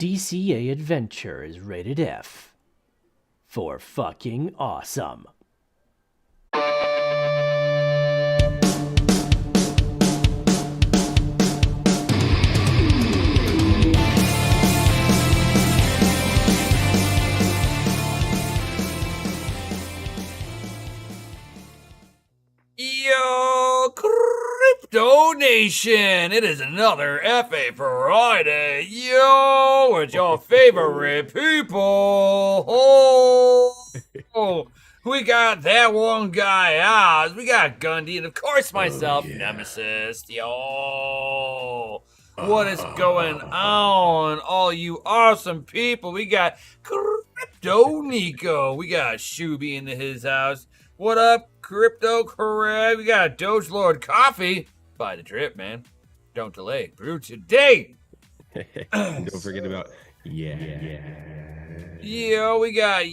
DCA adventure is rated F for fucking awesome. Yo, Crypto Nation! It is another FA Friday. Yo, it's your favorite people. Oh, we got that one guy, Oz. We got Gundy, and of course myself, Nemesis. Yo, what is going on, all you awesome people? We got Crypto Nico. We got Shuby into his house. What up, Crypto Correct? We got DogeLord coffee. Buy the drip, man. Don't delay. Brew today. Don't forget about Yo, we got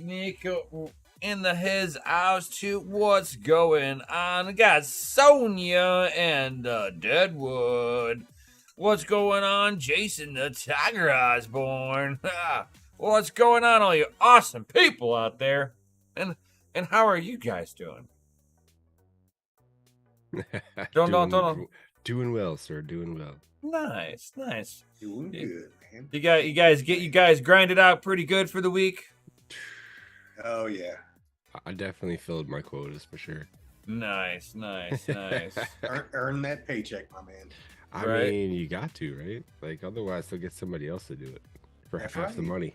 Nico in his house too. What's going on? We got Sonia and Deadwood. What's going on? Jason the Tiger Osborne. What's going on, all you awesome people out there? And how are you guys doing? Doing well, sir. Doing well. Nice. Doing good, man. You guys grinded out pretty good for the week. Oh yeah. I definitely filled my quotas for sure. Nice. Earn that paycheck, my man. I mean, you got to, right? Like, otherwise they'll get somebody else to do it for half the money.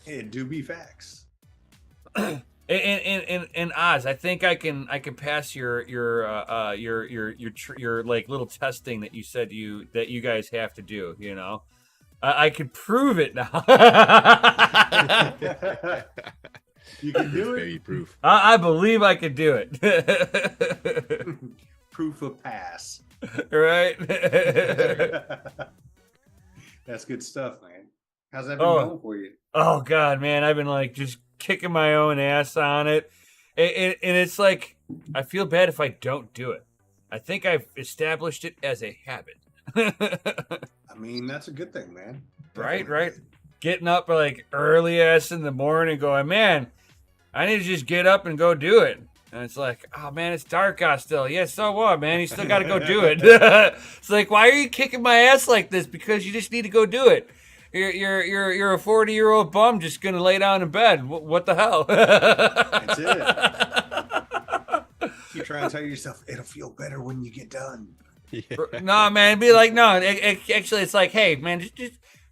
It do be facts. And Oz, I think I can pass your like little testing that you said that you guys have to do. You know, I could prove it now. You can do it. Baby proof. I believe I could do it. Proof of pass. Right. That's good stuff, man. How's that been going for you? Oh God, man, I've been like just kicking my own ass on it. And it's like, I feel bad if I don't do it. I think I've established it as a habit. I mean, that's a good thing, man. Definitely. Right. Getting up like early ass in the morning going, man, I need to just get up and go do it. And it's like, oh man, it's dark out still. Yeah, so what, man? You still got to go do it. It's like, why are you kicking my ass like this? Because you just need to go do it. You're a 40-year-old bum just gonna lay down in bed. What the hell? That's it. You try and tell yourself it'll feel better when you get done. Yeah. No, man, be like, no. Actually, it's like, hey, man,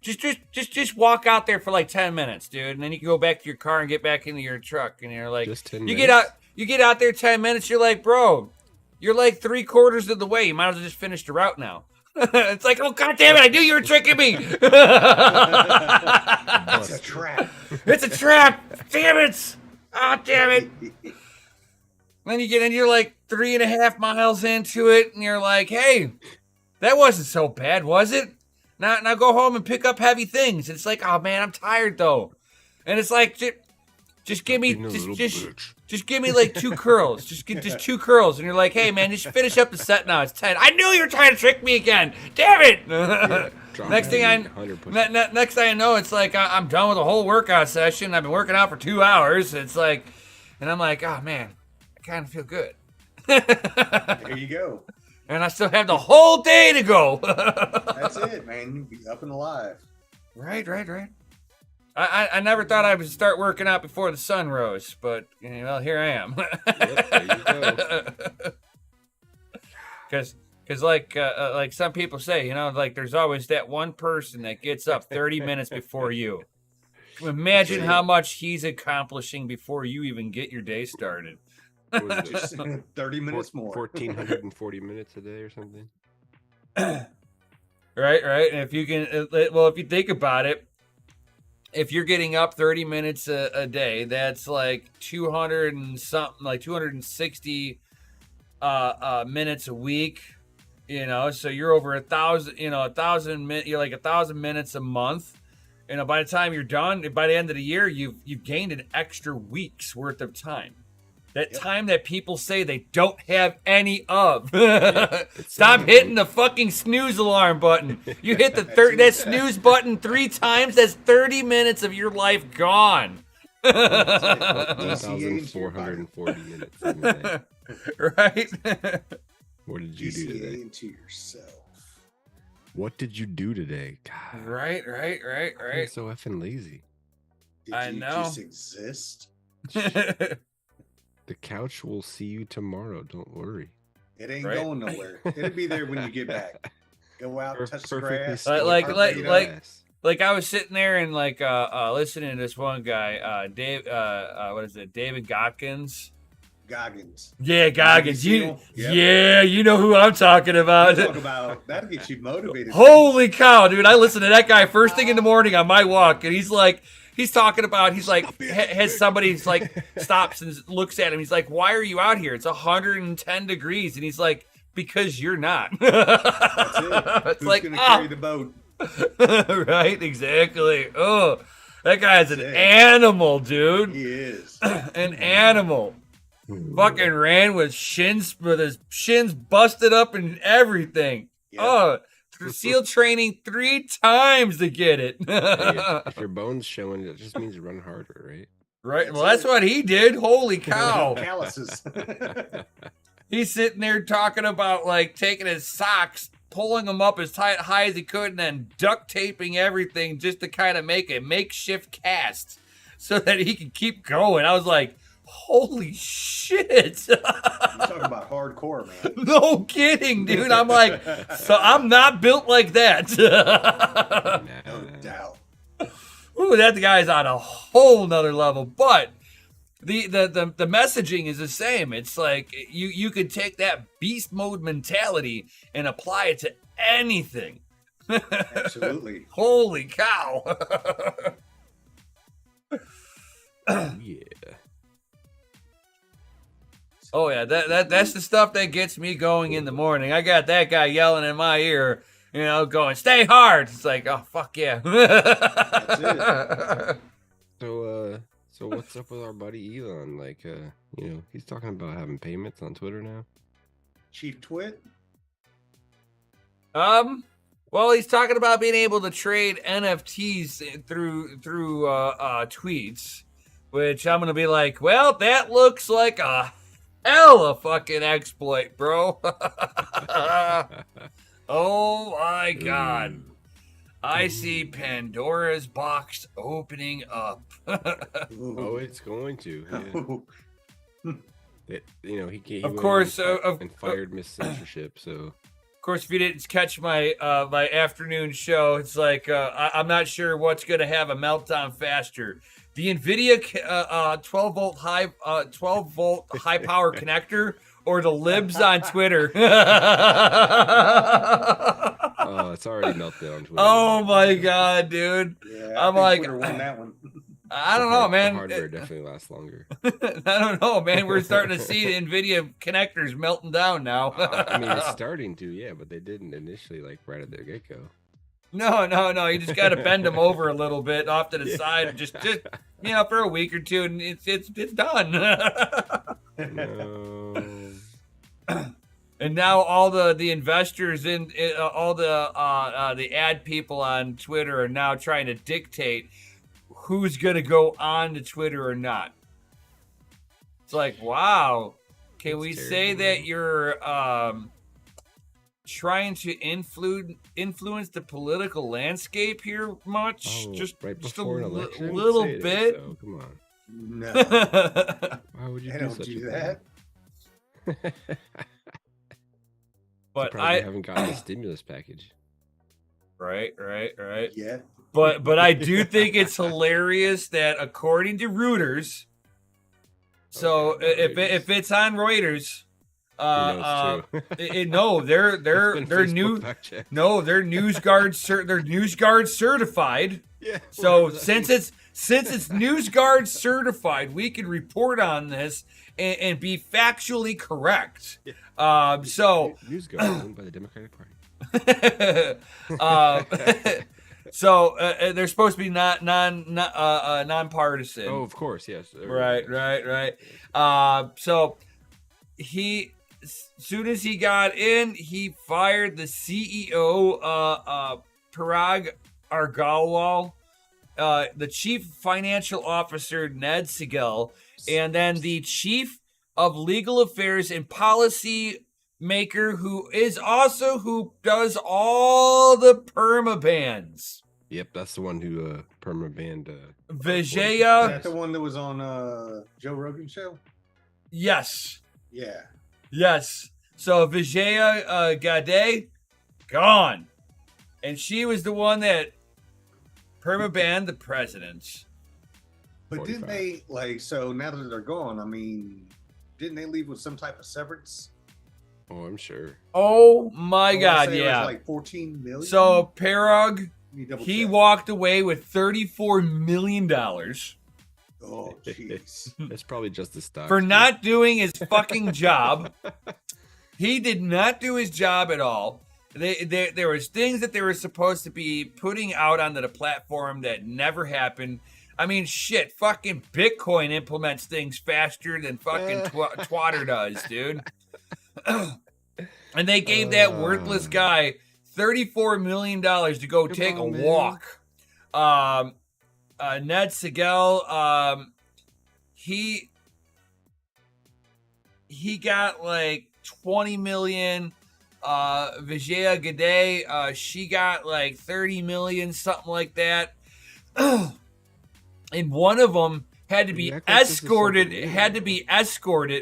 just walk out there for like 10 minutes, dude, and then you can go back to your car and get back into your truck, and you're like, Just 10 you minutes? get out there 10 minutes. You're like, bro, you're like 3/4 of the way. You might as well just finish the route now. It's like, oh god damn it! I knew you were tricking me. It's a trap. It's a trap. Damn it! Oh damn it! Then you get in, you're like 3.5 miles into it, and you're like, hey, that wasn't so bad, was it? Now go home and pick up heavy things. It's like, oh man, I'm tired though, and it's like, just give me just give me like 2 curls. Just 2 curls. And you're like, hey, man, just finish up the set now. It's 10. I knew you were trying to trick me again. Damn it. Next thing I know, it's like I'm done with the whole workout session. I've been working out for 2 hours. It's like, and I'm like, oh, man, I kind of feel good. There you go. And I still have the whole day to go. That's it, man. You'll be up and alive. Right. I never thought I would start working out before the sun rose, but well, here I am. Yep, there you go. Because like some people say, like there's always that one person that gets up 30 minutes before you. Imagine how much he's accomplishing before you even get your day started. What was it? 30 minutes more. 1,440 minutes a day or something. Right. And if you think about it, if you're getting up 30 minutes a day, that's like 200 and something, like 260 minutes a week, so you're over 1,000, 1,000 minutes, you're like 1,000 minutes a month. By the time you're done, by the end of the year, you've gained an extra week's worth of time. That time that people say they don't have any of. It's Stop hitting the fucking snooze alarm button. You hit that snooze button 3 times, that's 30 minutes of your life gone. 1,440 minutes in the day. Right? What did you do DCA today? into yourself. What did you do today? God, Right. I'm so effing lazy. Did I you know. just exist? The couch will see you tomorrow. Don't worry. It ain't Right. going nowhere. It'll be there when you get back. Go out, touch the Perfectly grass. still Like- perfect like- grass. Like I was sitting there and like listening to this one guy, Dave what is it, David Goggins? Goggins. Yeah, Goggins. Navy You SEAL? Yep. Yeah, you know who I'm talking about. Talk about that'll get you motivated. Holy cow, dude. I listen to that guy first thing in the morning on my walk, and he's talking about, has somebody like stops and looks at him. He's like, why are you out here? It's 110 degrees. And he's like, because you're not. That's it. It's Who's like, gonna carry the boat? right, exactly. Oh, that guy's an Sick. animal, dude. He is. An animal. Fucking ran with his shins busted up and everything. Yep. Oh, SEAL training 3 times to get it. Hey, if your bones showing, it just means you run harder, right? Right. Well, that's what he did. Holy cow. Calluses. He's sitting there talking about like taking his socks, pulling them up as high as he could, and then duct taping everything just to kind of make a makeshift cast so that he could keep going. I was like, holy shit. You're talking about hardcore, man. No kidding, dude. I'm like, so I'm not built like that. No doubt. Ooh, that guy's on a whole nother level. But the messaging is the same. It's like you could take that beast mode mentality and apply it to anything. Absolutely. Holy cow. Yeah. Oh yeah, that's the stuff that gets me going in the morning. I got that guy yelling in my ear, going, stay hard. It's like, oh fuck yeah. That's it. So what's up with our buddy Elon? Like, he's talking about having payments on Twitter now. Chief Twit. Well, he's talking about being able to trade NFTs through tweets, which I'm gonna be like, well, that looks like a hell of a fucking exploit, bro. Oh my god. I see Pandora's box opening up. Oh, it's going to. Yeah. He Of went course, and fired Miss Censorship. So Of course, if you didn't catch my my afternoon show, it's like I'm not sure what's going to have a meltdown faster: the NVIDIA 12 volt high power connector, or the libs on Twitter. Oh, it's already melted on Twitter. Oh my god, dude! Yeah, I'm I like, think Twitter won that one. I don't know, man. The hardware definitely lasts longer. I don't know, man. We're starting to see the NVIDIA connectors melting down now. I mean, it's starting to, yeah, but they didn't initially, like, right at the get-go. No. You just got to bend them over a little bit off to the side, just for a week or two, and it's done. No. And now all the investors in all the ad people on Twitter are now trying to dictate who's going to go on to Twitter or not. It's like, wow. Can That's we terrible, say man. that you're trying to influence the political landscape here much? Oh, just right just before a an election? little Say it bit. so, come on. No, Why would you I do don't such do a that. thing? But Surprised they haven't gotten a stimulus package. right. Yeah. But I do think it's hilarious that according to Reuters, so Okay, if it's on Reuters, It's true. they're It's been new Facebook fact-checked. they're NewsGuard certified. Yeah. So what does that since it's NewsGuard certified, we can report on this and be factually correct. So mean? News Guard owned by the Democratic Party. So they're supposed to be nonpartisan. Oh, of course, yes. Right. So he, as soon as he got in, he fired the CEO, Parag Argalwal, the chief financial officer, Ned Segal, and then the chief of legal affairs and policy maker, who does all the permabans. Yep, that's the one who permabanned. Vijaya. Is that the one that was on Joe Rogan's show? Yes. Yeah. Yes. So Vijaya Gade, gone. And she was the one that permabanned the presidents. But 45. didn't they, like, so now that they're gone, I mean, didn't they leave with some type of severance? Oh, I'm sure. Oh my I wanna God, say it yeah. was like 14 million. So Parag, Let me double he check. walked away with $34 million Oh, jeez. That's probably just the stock. for not doing his fucking job. He did not do his job at all. There was things that they were supposed to be putting out onto the platform that never happened. I mean, shit, fucking Bitcoin implements things faster than fucking Twitter does, dude. And they gave that worthless guy $34 million to go take a walk. Ned Segal, he got like 20 million. Vijaya Gade, she got like 30 million, something like that. And one of them had to be escorted.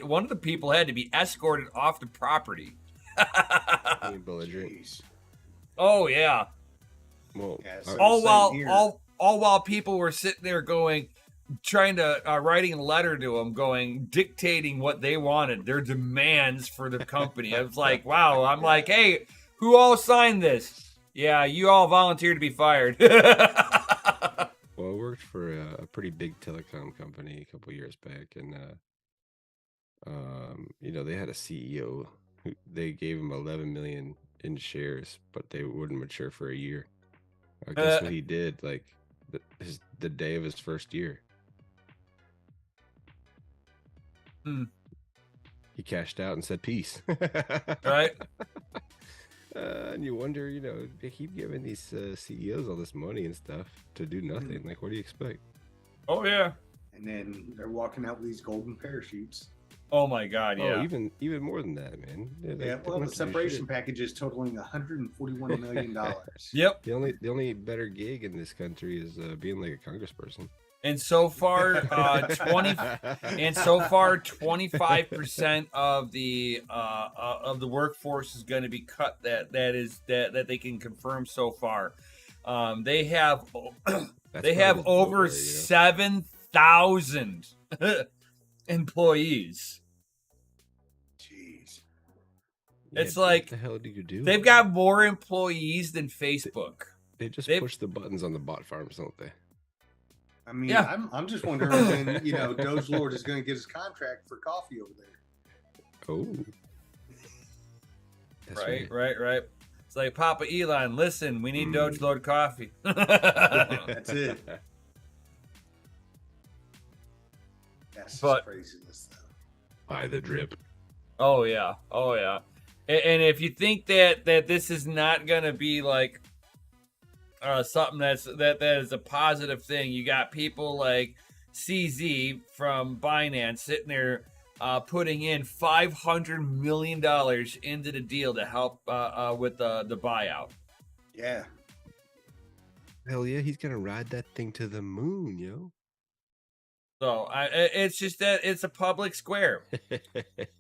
One of the people had to be escorted off the property. Jeez. Oh yeah. Well, Yeah, so- All while people were sitting there writing a letter to him, dictating what they wanted, their demands for the company. I was like, wow. I'm like, hey, who all signed this? Yeah, you all volunteered to be fired. Well, I worked for a pretty big telecom company a couple years back, and they had a CEO who they gave him 11 million in shares, but they wouldn't mature for a year. Guess what he did? Like the day of his first year, he cashed out and said peace. Right? And you wonder, they keep giving these CEOs all this money and stuff to do nothing. Like, what do you expect? Oh yeah. And then they're walking out with these golden parachutes. Oh my God, yeah. Oh, even more than that, man. Yeah, well, the separation package is totaling $141 million. Yep. The only better gig in this country is being like a congressperson. And so far, 25% of the workforce is going to be cut. That they can confirm so far. They have over 7,000 employees. Jeez. It's like, what the hell do you do? They've got more employees than Facebook. They just push the buttons on the bot farms, don't they? I mean, Yeah. I'm just wondering when, DogeLord is going to get his contract for coffee over there. Oh. That's Right. It's like, Papa Elon, listen, we need DogeLord coffee. That's it. That's But- craziness, though. Buy the drip. Oh yeah. And if you think that this is not gonna be like something that is a positive thing, you got people like CZ from Binance sitting there putting in $500 million into the deal to help with the buyout. Yeah. Hell yeah, he's gonna ride that thing to the moon, yo. So it's just that it's a public square.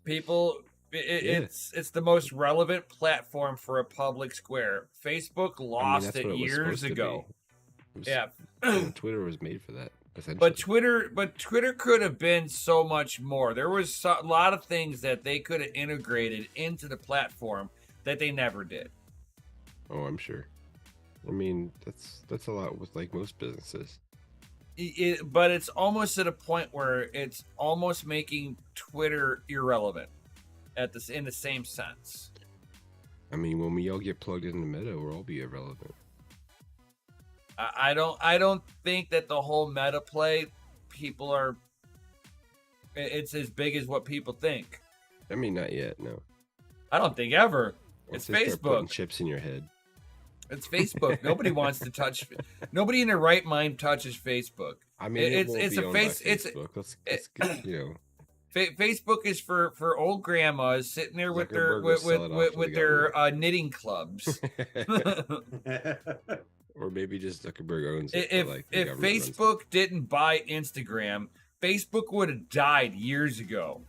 People, it's the most relevant platform for a public square. Facebook lost that's it what was years supposed to ago. be. Yeah. Twitter was made for that, essentially. But Twitter could have been so much more. There was a lot of things that they could have integrated into the platform that they never did. Oh, I'm sure. I mean, that's a lot with like most businesses. But it's almost at a point where it's almost making Twitter irrelevant in the same sense. I mean, when we all get plugged into Meta, we'll all be irrelevant. I don't think that the whole meta play, people are. It's as big as what people think. I mean, not yet. No. I don't think ever. Once It's they start putting Facebook. chips in your head. It's Facebook. Nobody wants to touch. Nobody in their right mind touches Facebook. I mean, It's a face. It's Let's get, Facebook is for old grandmas sitting there with their Zuckerberg will sell it off to with the their knitting clubs. or maybe just Zuckerberg owns it. If but, like, the if government runs it. Facebook didn't buy Instagram, Facebook would have died years ago.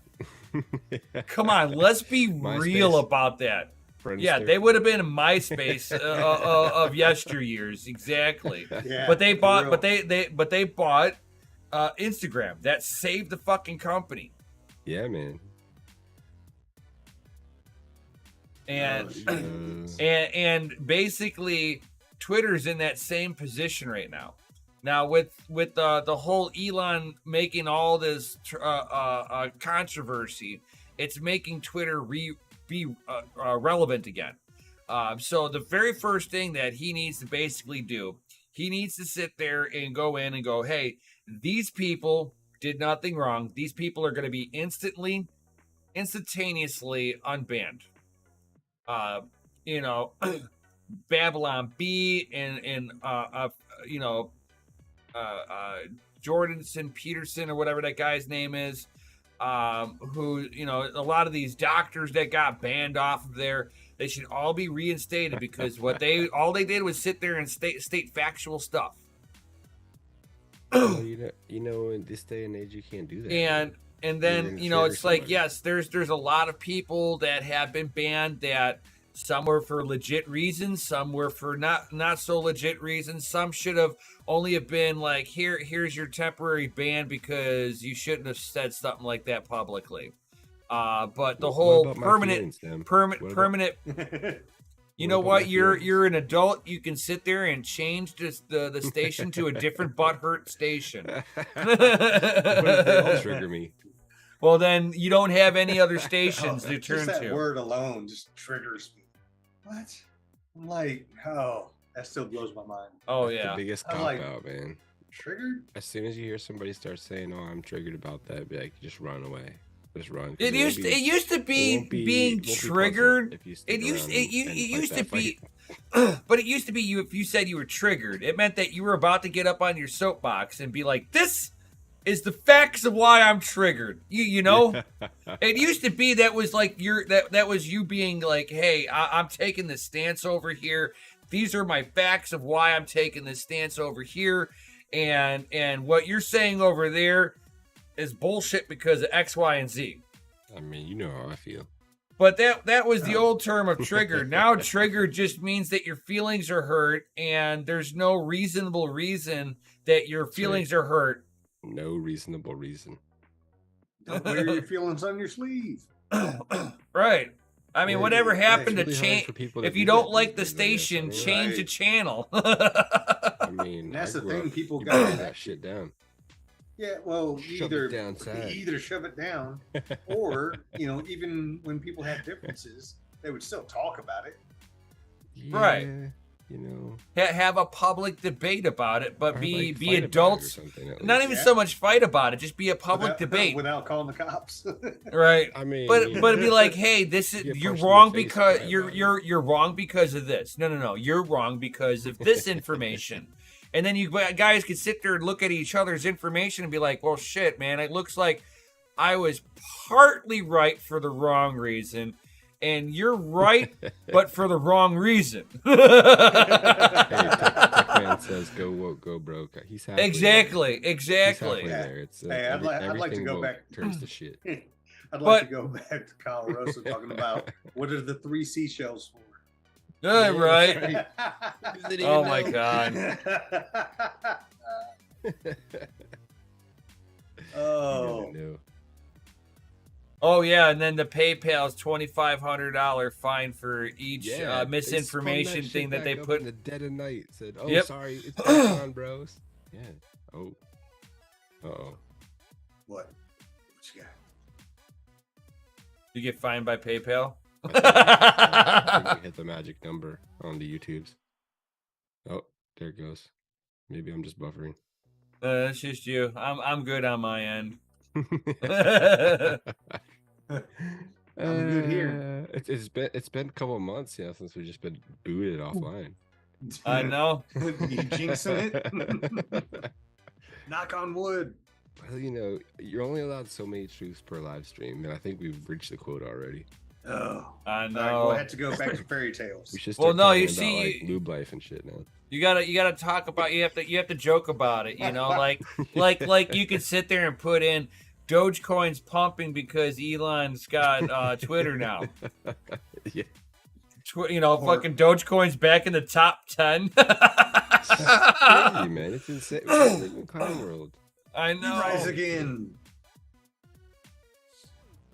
Come on, let's be real MySpace. about that. Yeah, Friendster. they would have been a MySpace of yesteryears, exactly. Yeah, But they for bought, real. but they bought Instagram. That saved the fucking company. Yeah, man. And Uh, and basically, Twitter's in that same position right now. Now with the whole Elon making all this controversy, it's making Twitter be relevant again. So the very first thing that he needs to basically do, he needs to sit there and go in and go, hey, these people did nothing wrong. These people are going to be instantaneously unbanned. Babylon B and Jordanson Peterson or whatever that guy's name is, who, a lot of these doctors that got banned off of there, they should all be reinstated because all they did was sit there and state factual stuff. well, in this day and age, you can't do that. And then You're gonna it's trigger like, somebody. yes, there's a lot of people that have been banned that some were for legit reasons, some were for not so legit reasons. Some should have only have been like, here's your temporary ban because you shouldn't have said something like that publicly. But the What whole about my permanent feelings, Tim? permanent What about- permanent you What know about what? my You're feelings? an adult. You can sit there and change the station to a different butthurt station. What if they all trigger me? Well, then you don't have any other stations to Just turn that to. word alone just triggers me. What? I'm like, oh, that still blows my mind. Oh The yeah. biggest I'm cop like- out, man. Triggered? As soon as you hear somebody start saying, "Oh, I'm triggered about that," be like, just run away. Just run. 'cause It used to be being triggered. It used to be, but it used to be if you said you were triggered, it meant that you were about to get up on your soapbox and be like, "This is the facts of why I'm triggered." You know, it used to be that was like that was you being like, "Hey, I'm taking this stance over here. These are my facts of why I'm taking this stance over here, and what you're saying over there is bullshit because of X, Y, and Z." I mean, you know how I feel. But that was the old term of trigger. Now trigger just means that your feelings are hurt, and there's no reasonable reason that your feelings are hurt. No reasonable reason. Don't wear your feelings on your sleeve. Right. I mean, Yeah, whatever yeah, happened to It's really hard change. for people to If you do don't that like the these days, I station, guess. change the Right. channel. I mean, That's I the grew thing, up people laying got- that shit down. Yeah, well, Shove it down sad. either shove it down, or even when people have differences, they would still talk about it. Right. Yeah, you know, Have a public debate about it, but or, be like, fight about it or adults. something, at Not least. even Yeah. so much fight about it, just be a public without, debate. without calling the cops. Right. I mean, But you but it'd be know, like, hey, this is Get you're punched in the wrong face, because cry you're about it. you're wrong because of this. No, you're wrong because of this information. And then you guys could sit there and look at each other's information and be like, well, shit, man, it looks like I was partly right for the wrong reason, and you're right, but for the wrong reason. Hey, Tech Man says, "Go woke, go broke." He's halfway Exactly, There. He's exactly. halfway there. It's Hey, I'd like to everything go woke back- turns to shit. I'd like But- to go back to Kyle Rosa talking about what are the 3 seashells for. Yeah, right. Didn't Oh even my know. God. Oh, Didn't know. Oh yeah, and then the PayPal's $2,500 fine for each Yeah, they spun misinformation shit thing that they back up put. in the dead of night. Said, "Oh, Yep. sorry, it's back on, bros." Yeah. Oh. Oh. what? What you got? You get fined by PayPal. I think we hit the magic number on the YouTubes. Oh, there it goes. Maybe I'm just buffering. It's just you. I'm good on my end. I'm good here. It's been a couple of months, since we've just been booted offline. I know. You jinxing it? Knock on wood. Well, you're only allowed so many truths per live stream, and I think we've reached the quota already. Oh, I know. All right, we'll have to go back to fairy tales. We should Well, start no, talking you about, see- like, lube life and shit now. You gotta talk about. You have to joke about it. Like you could sit there and put in Dogecoin's pumping because Elon's got Twitter now. Yeah. Fucking Dogecoin's back in the top 10. Crazy, man. It's insane. We live in clown world. I know. Rise again.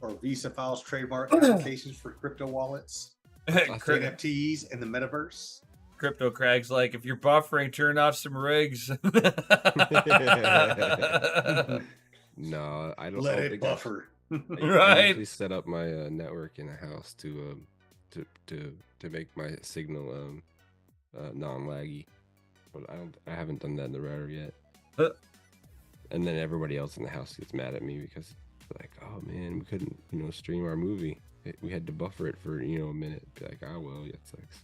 Or Visa files trademark applications for crypto wallets, NFTs, and the metaverse. Crypto Crag's like, if you're buffering, turn off some rigs. No, I don't. Let I don't it think buffer. I Right. usually set up my network in a house to make my signal non-laggy, but I haven't done that in the router yet. And then everybody else in the house gets mad at me because like, oh man, we couldn't stream our movie. We had to buffer it for a minute. Be like, oh well, yeah, it sucks.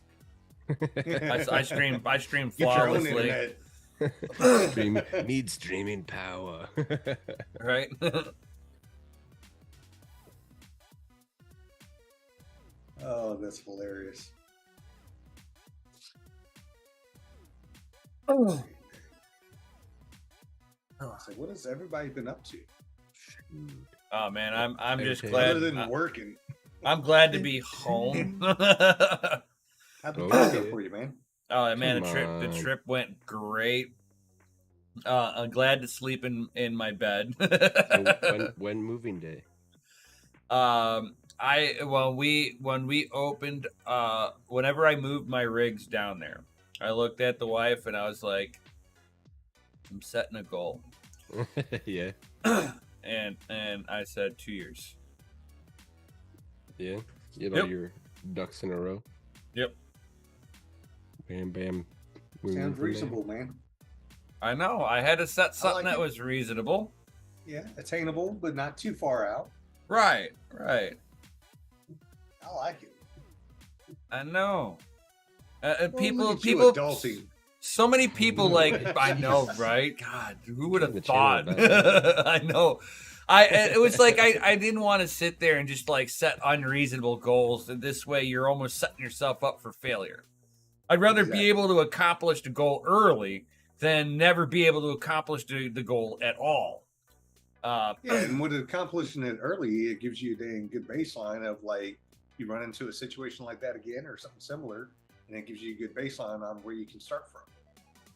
I stream Get your own flawlessly. internet. Need streaming power. Right? Oh, that's hilarious. Oh. So what has everybody been up to? Oh man, I'm just Other glad. Other than working. I'm glad to be home. How'd the trip go Okay. for you, man? Oh man, Come the on. trip went great. I'm glad to sleep in my bed. So when moving day? When we opened, whenever I moved my rigs down there, I looked at the wife and I was like, I'm setting a goal, Yeah. and I said 2 years. Yeah. Get Yep. all your ducks in a row. Yep. Bam, bam. Sounds reasonable, man. I know. I had to set something like that it. was reasonable. Yeah, attainable, but not too far out. Right. I like it. I know. Well, People, look at you adulting. so many people like, I know, right? God, who would have The channel thought? I know. It was like I didn't want to sit there and just like set unreasonable goals. And this way, you're almost setting yourself up for failure. I'd rather Exactly. be able to accomplish the goal early than never be able to accomplish the goal at all. Yeah, and with accomplishing it early, it gives you a dang good baseline of like you run into a situation like that again or something similar, and it gives you a good baseline on where you can start from.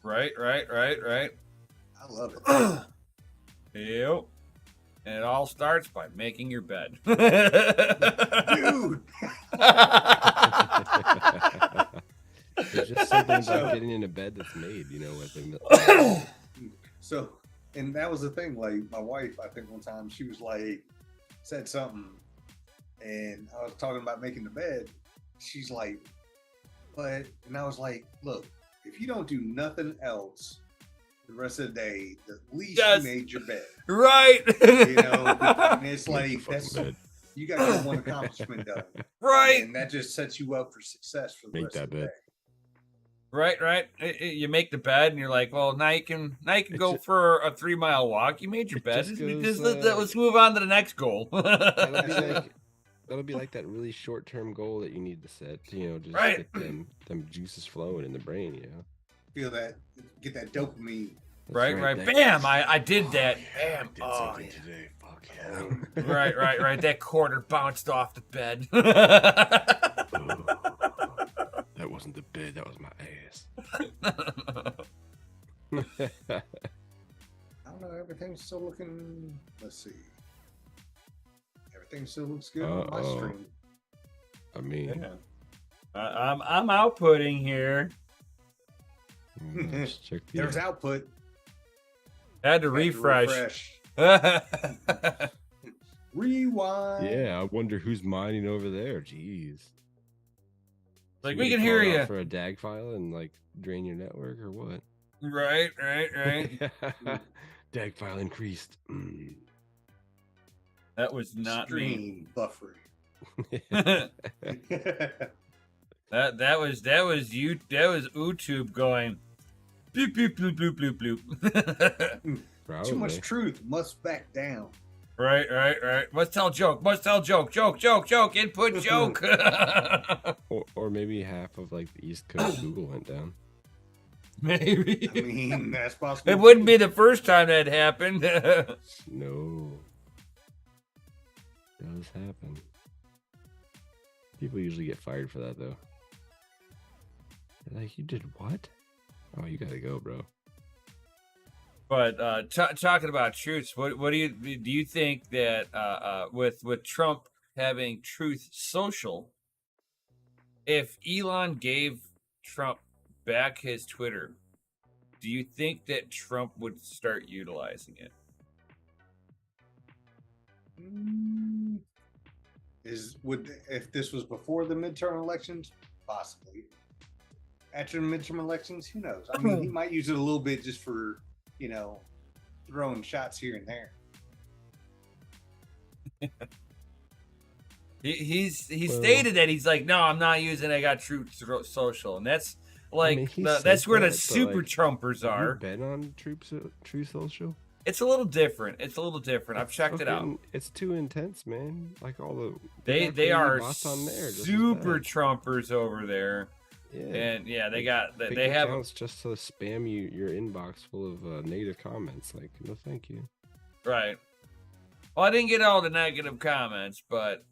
Right. I love it. Yep. And it all starts by making your bed. Dude. There's just something about getting in a bed that's made, with them. So, and that was the thing. Like my wife, I think one time she was like, said something, and I was talking about making the bed. She's like, but, and I was like, look, if you don't do nothing else the rest of the day, at least Yes. you made your bed. Right. And it's like Fucking that's bed. you got your one accomplishment done, Right. and that just sets you up for success for the Make rest that of the bed. day. Right. You make the bed, and you're like, well, now you can go for a 3-mile walk. You made your bed. just goes, Let's move on to the next goal. That'll be like that really short-term goal that you need to set to, just Right. get them juices flowing in the brain, Feel that, get that dopamine. That's Right. that- Bam! I did that. Bam! did Oh, something today. Fuck yeah. right. That quarter bounced off the bed. That wasn't the bed. That was my ass. I don't know. Everything's still looking. Let's see. Everything still looks good on my Uh-oh. stream. I mean, I'm outputting here. let's check the. There's output. Had to refresh. Right. Rewind. Yeah, I wonder who's mining over there. Jeez. Like, Somebody we can hear called out you. for a DAG file and like drain your network or what? Right. DAG file increased. That was not me. Stream buffering. That was you. That was YouTube going. Bloop bloop bloop bloop bloop bloop. Too much truth must back down. Right. Must tell joke. Joke. Input joke. or maybe half of like the East Coast Google went down. Maybe. I mean, that's possible. It wouldn't be the first time that happened. No. Does happen. People usually get fired for that though. They're like, you did what? Oh, you gotta go, bro. But talking about truths, what do you think that with Trump having Truth Social, if Elon gave Trump back his Twitter, do you think that Trump would start utilizing it? If this was before the midterm elections, possibly. After the midterm elections, who knows? I mean, he might use it a little bit just for, throwing shots here and there. He stated that he's like, no, I'm not using it. I got Truth Social, and that's like that's where the super Trumpers are. Have you been on Truth Social? It's a little different. I've checked it out. It's too intense, man. Like all the they are on there, super Trumpers over there. Yeah. And yeah, they have accounts just to spam your inbox full of negative comments. Like, no, thank you. Right. Well, I didn't get all the negative comments, but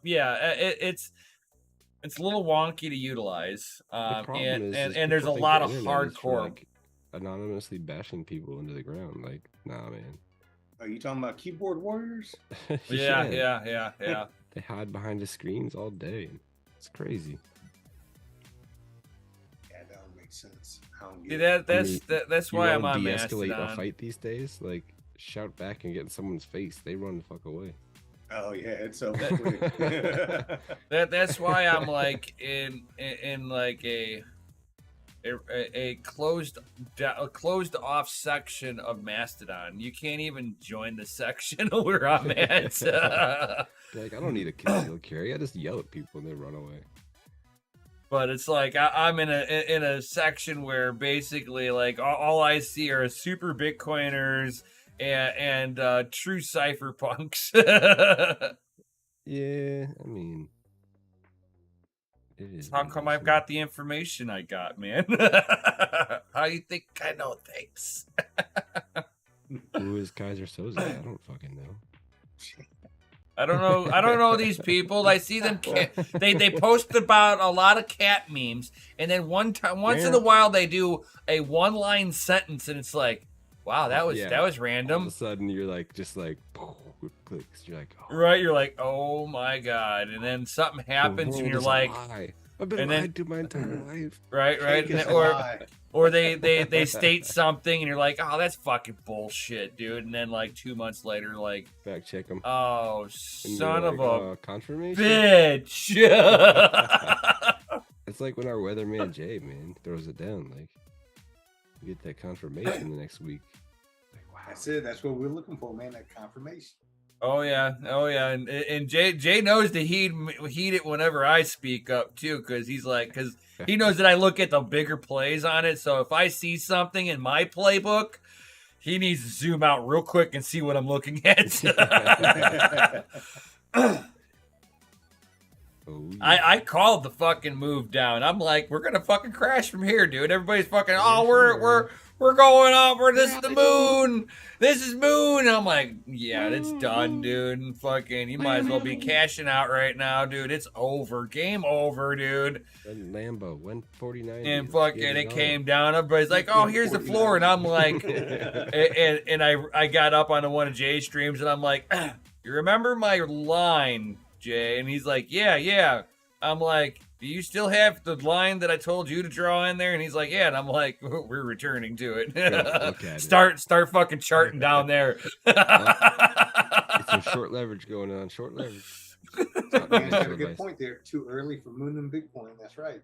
yeah, it's a little wonky to utilize. And there's a lot of hardcore. Like, anonymously bashing people into the ground. Like, nah, man. Are you talking about keyboard warriors? Yeah. They hide behind the screens all day. It's crazy. Yeah, that don't make sense. I don't See, get that's why I'm on de-escalate Mastodon. a fight these days. Like, shout back and get in someone's face. They run the fuck away. Oh yeah, it's so. That's why I'm like in like a closed off section of Mastodon. You can't even join the section where I'm at. Like, I don't need a concealed carry. I just yell at people and they run away. But it's like I'm in a section where basically like all I see are super Bitcoiners and true cypherpunks. Yeah, I mean, it is. How come I've got the information I got, man? How you think I know things? Who is Kaiser Soze? I don't fucking know. I don't know these people. I see them. They post about a lot of cat memes, and then once in a while they do a one-line sentence, and it's like, wow, that was random. All of a sudden, you're like, just like, it clicks. You're like, oh. Right? You're like, oh my god, and then something happens, and you're like, I've been lied to my entire life. Right, or they state something, and you're like, oh, that's fucking bullshit, dude. And then like 2 months later, like, fact check them. Oh, son of a confirmation bitch. It's like when our weatherman Jay, man, throws it down. Like, you get that confirmation the next week. Like, wow. That's it. That's what we're looking for, man. That confirmation. Oh yeah, and Jay knows to heed it whenever I speak up too, because he knows that I look at the bigger plays on it. So if I see something in my playbook, he needs to zoom out real quick and see what I'm looking at. Oh, yeah. I called the fucking move down. I'm like, we're gonna fucking crash from here, dude. Everybody's fucking, we're going over. This is the moon. This is moon. And I'm like, yeah, it's done, dude. And fucking, you might as well be cashing out right now, dude. It's over. Game over, dude. And Lambo went 49. And fucking, it came down. Everybody's like, oh, here's the floor. And I'm like, and I got up on one of Jay's streams, and I'm like, you remember my line, Jay? And he's like, yeah. I'm like, do you still have the line that I told you to draw in there? And he's like, yeah. And I'm like, we're returning to it. Start fucking charting down there. It's some short leverage going on. Short leverage. Man's got a good point there. Too early for Moon and Bitcoin. That's right.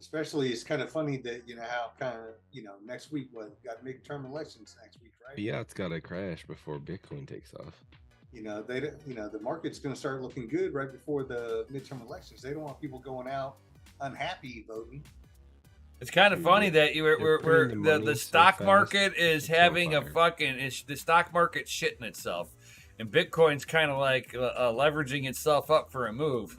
Especially, it's kind of funny that how kind of next week got midterm elections next week, right? Fiat's got to crash before Bitcoin takes off. The market's going to start looking good right before the midterm elections. They don't want people going out unhappy voting. It's kind of funny that the stock market is having the stock market shitting itself, and Bitcoin's kind of like leveraging itself up for a move.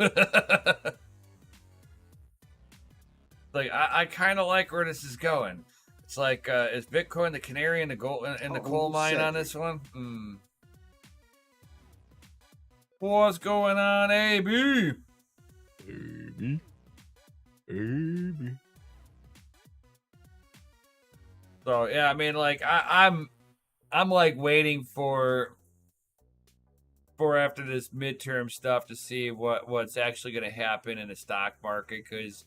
Like I kind of like where this is going. It's like is Bitcoin the canary in the coal mine on this one? What's going on, AB? AB. So yeah, I mean, like I'm like waiting for after this midterm stuff to see what's actually going to happen in the stock market, because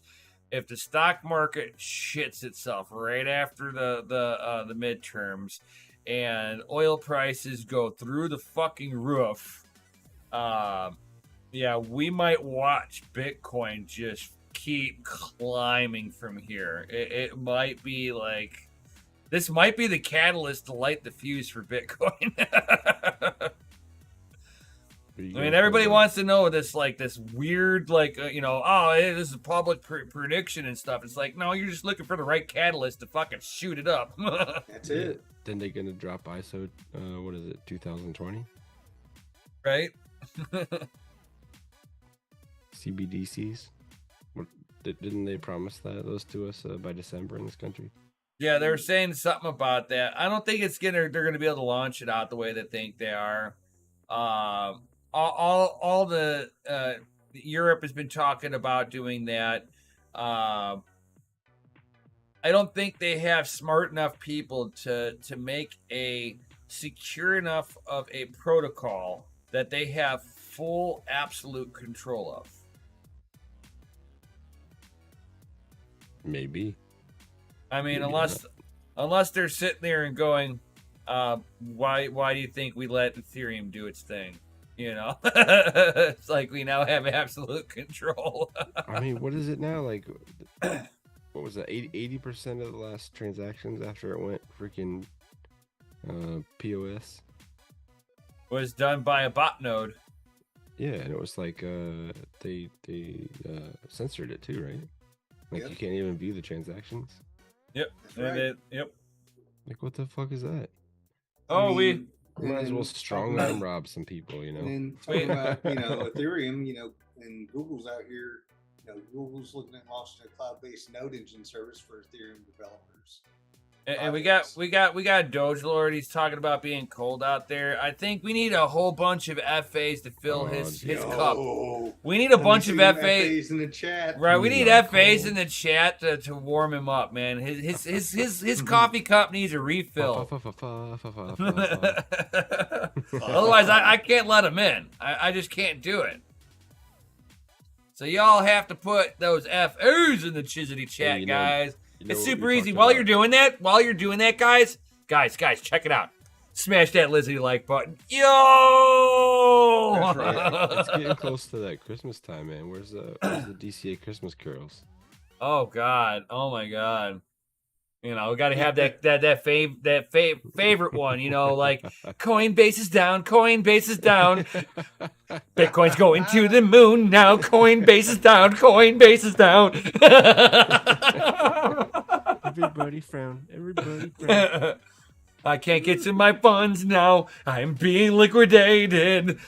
if the stock market shits itself right after the midterms and oil prices go through the fucking roof, yeah, we might watch Bitcoin just keep climbing from here. It might be like, this might be the catalyst to light the fuse for Bitcoin. I mean, everybody wants to know this, like, this weird, like, this is a public prediction and stuff. It's like, no, you're just looking for the right catalyst to fucking shoot it up. That's it. Then they're going to drop ISO, 2020? Right? CBDCs? Didn't they promise those to us by December in this country? Yeah, they're saying something about that. I don't think they're gonna be able to launch it out the way they think they are. All the Europe has been talking about doing that. I don't think they have smart enough people to make a secure enough of a protocol that they have full absolute control of. Maybe. I mean, Maybe unless they're sitting there and going, why do you think we let Ethereum do its thing? It's like we now have absolute control. I mean, what is it now? Like, what was that? 80% of the last transactions after it went freaking POS was done by a bot node. Yeah, and it was like they censored it too, right? Like, Yep. You can't even view the transactions. Yep. That's right. Yep. Like, what the fuck is that? Oh, I We might as well strong arm rob some people, And then talking about Ethereum, and Google's out here. Google's looking at launching a cloud-based node engine service for Ethereum developers. And we got DogeLord. He's talking about being cold out there. I think we need a whole bunch of FAs to fill his cup. We need a bunch of FAs in the chat. Right, we need FAs in the chat to warm him up, man. His coffee cup needs a refill. Otherwise, I can't let him in. I just can't do it. So y'all have to put those FOs in the Chizzity chat, Hey, guys. You know It's what super we easy. talked While about? you're doing that, guys, check it out. Smash that Lizzie like button. Yo! That's right. It's getting close to that Christmas time, man. Where's the DCA Christmas carols? Oh God! Oh my God! We got to have that favorite one. Like Coinbase is down. Coinbase is down. Bitcoin's going to the moon now. Coinbase is down. Coinbase is down. Everybody frown. Everybody frown. I can't get to my funds now. I'm being liquidated.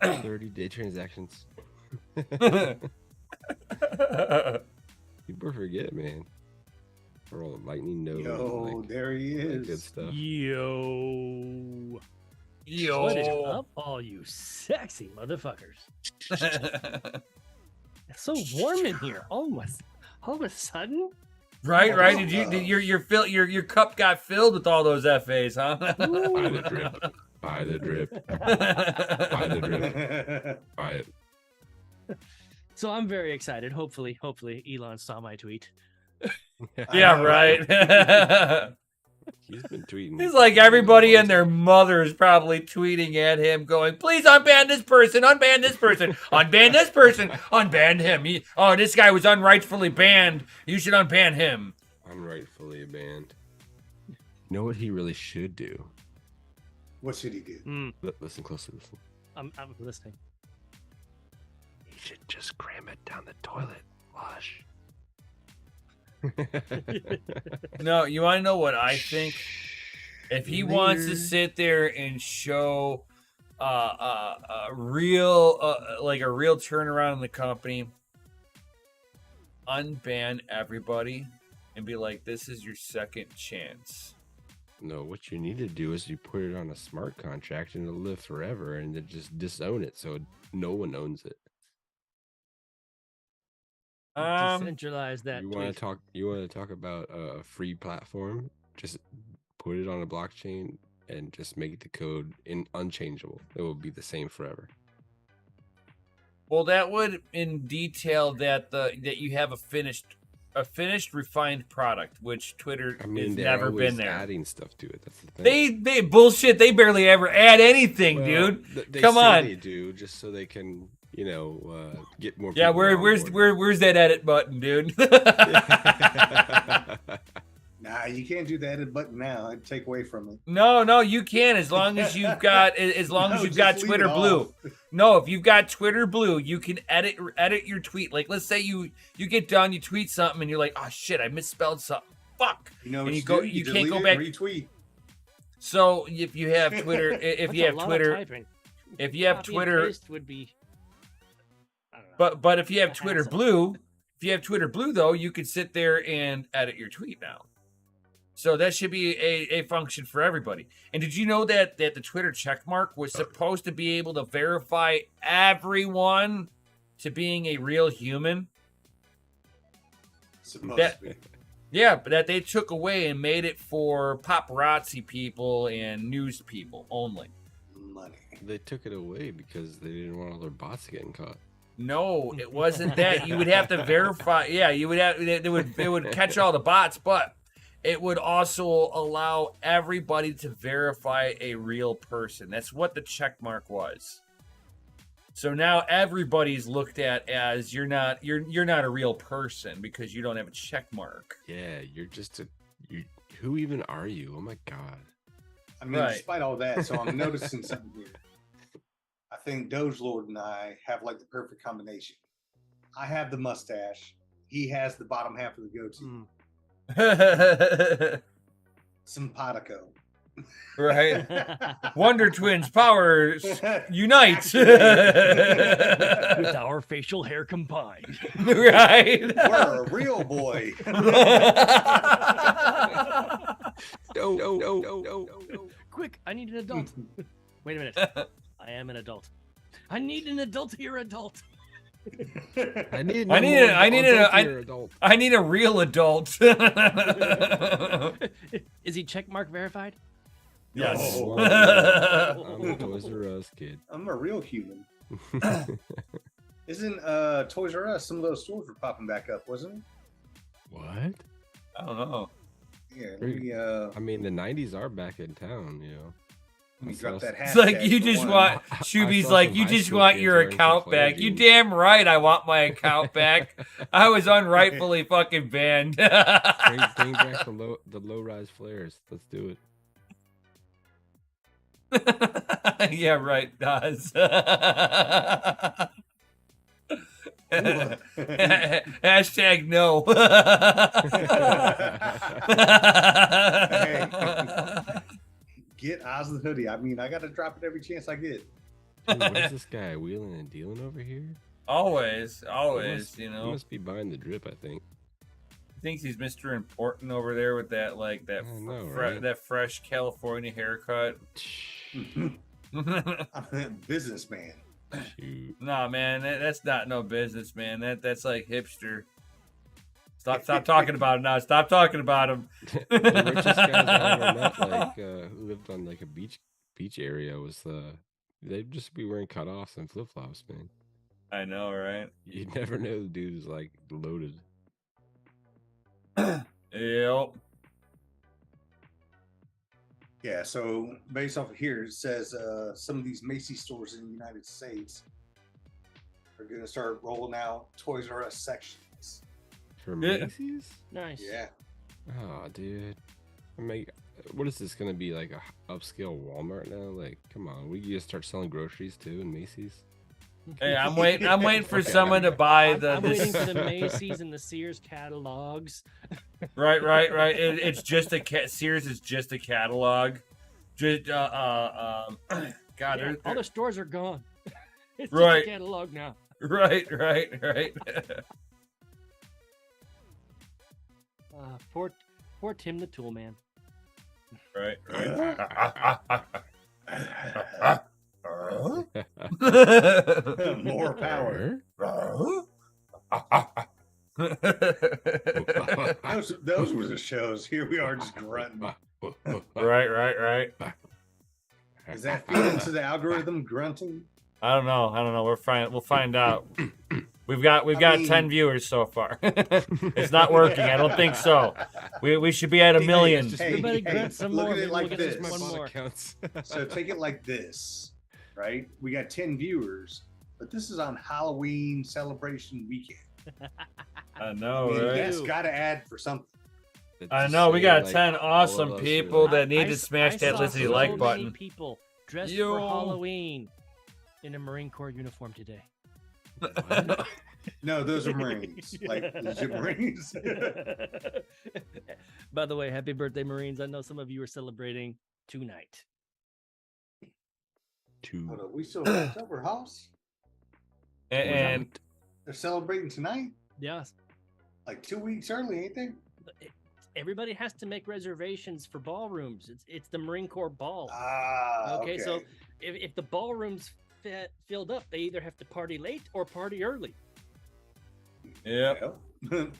30-day transactions. People forget, man. For all the lightning nodes. Yo, there he is. Good stuff. Yo. Yo. What is up, all you sexy motherfuckers? It's so warm in here. All of a sudden? Right. Did your cup got filled with all those FAs, huh? Buy the drip. Buy the drip. Buy the drip. Buy it. So I'm very excited. Hopefully Elon saw my tweet. Yeah, right. He's been tweeting. He's like everybody and their mother is probably tweeting at him, going, "Please unban this person, unban this person, unban this person, unban him. This guy was unrightfully banned. You should unban him." Unrightfully banned. You know what he really should do? What should he do? Listen closely. Listen. I'm listening. He should just cram it down the toilet. Flush. No, you want to know what I think? If he wants to sit there and show a real turnaround in the company, unban everybody and be like, "This is your second chance." No, what you need to do is you put it on a smart contract and it'll live forever, and then just disown it so no one owns it. Decentralize that. You want to talk about a free platform? Just put it on a blockchain and just make the code unchangeable. It will be the same forever. Well, that would in detail that you have a finished refined product, which Twitter has never been there. Adding stuff to it. That's the thing. They bullshit. They barely ever add anything, dude. Come on. They do just so they can, get more. Yeah, people where's that edit button, dude? Nah, you can't do the edit button now. I'd take away from it. No, you can as long as you've got Twitter Blue. No, if you've got Twitter Blue, you can edit your tweet. Like, let's say you get done, you tweet something, and you're like, "Oh shit, I misspelled something. Fuck." You know, and you can't go back. Retweet. So if you have Twitter, if you have Twitter, would be. I don't know. But if you have Twitter Blue, though, you could sit there and edit your tweet now. So that should be a function for everybody. And did you know that the Twitter checkmark was supposed to be able to verify everyone to being a real human? Supposed to be. Yeah, but that they took away and made it for paparazzi people and news people only. Money. They took it away because they didn't want all their bots getting caught. No, it wasn't that. You would have to verify. Yeah, you would have. It would catch all the bots, but it would also allow everybody to verify a real person. That's what the check mark was. So now everybody's looked at as you're not a real person because you don't have a check mark. Yeah, you're just who even are you? Oh my god. I mean, despite all that, so I'm noticing something here. I think DogeLord and I have like the perfect combination. I have the mustache. He has the bottom half of the goatee. Simpatico. Right. Wonder Twins powers unite. With our facial hair combined. Right. We're a real boy. No. Quick, I need an adult. Wait a minute. I am an adult. I need an adultier adult. I need a real adult. Is he checkmark verified? Yes. I'm a Toys R Us kid. I'm a real human. Isn't Toys R Us, some of those stores were popping back up, wasn't it? What? I don't know. Yeah, I mean, the 90s are back in town, Let me drop that hat. It's like you just want Shuby's like you just want your account back. You damn right I want my account back. I was unrightfully fucking banned. bring back the low-rise flares. Let's do it. Yeah, right, Daz. Hashtag no. Hey. Get Oz the hoodie. I mean, I got to drop it every chance I get. Dude, what is this guy wheeling and dealing over here? Always, He must be buying the drip, I think. He thinks he's Mr. Important over there with that right? that fresh California haircut. I'm a businessman. Shoot. Nah, man, that's not no business, man. That's like hipster. Stop talking about him now. Stop talking about him. The richest guys I ever met, who lived on like a beach area, was they'd just be wearing cutoffs and flip flops, man. I know, right? You'd never know the dude was like loaded. Yep. Yeah, so based off of here, it says some of these Macy's stores in the United States are going to start rolling out Toys R Us sections. For Yeah. Macy's? Nice. Yeah. Oh, dude. What is this gonna be, like a upscale Walmart now? Like, come on, we just start selling groceries too in Macy's. Hey, I'm waiting for Okay. someone to buy I'm waiting this. for the Macy's and the Sears catalogs. Right. It's just a Sears is just a catalog. Just God, Yeah, all the stores are gone. It's Right. just a catalog now. right. Poor Tim the Tool Man. Right. More power. Those were the shows. Here we are just grunting. Right. Does that feed into the algorithm grunting? I don't know. We'll find out. We've got 10 viewers so far. It's not working. I don't think so. We should be at 1 million. Everybody grunt some look more. at it Maybe like we'll get this. one more. So take it like this, right? We got 10 viewers, but this is on Halloween celebration weekend. I know, I mean, right? that's got to add for something. I know. We got 10 all awesome of us are people like- that need I to s- smash I that saw Lizzie so like many button. people dressed Yo. for Halloween in a Marine Corps uniform today. No, those are Marines. Like legit Marines. By the way, happy birthday, Marines. I know some of you are celebrating tonight. Hold on, we still got over house? And They're celebrating tonight? Yes. Like 2 weeks early, ain't they? Everybody has to make reservations for ballrooms. It's the Marine Corps ball. Ah, Okay, so if the ballroom's filled up, they either have to party late or party early. yeah,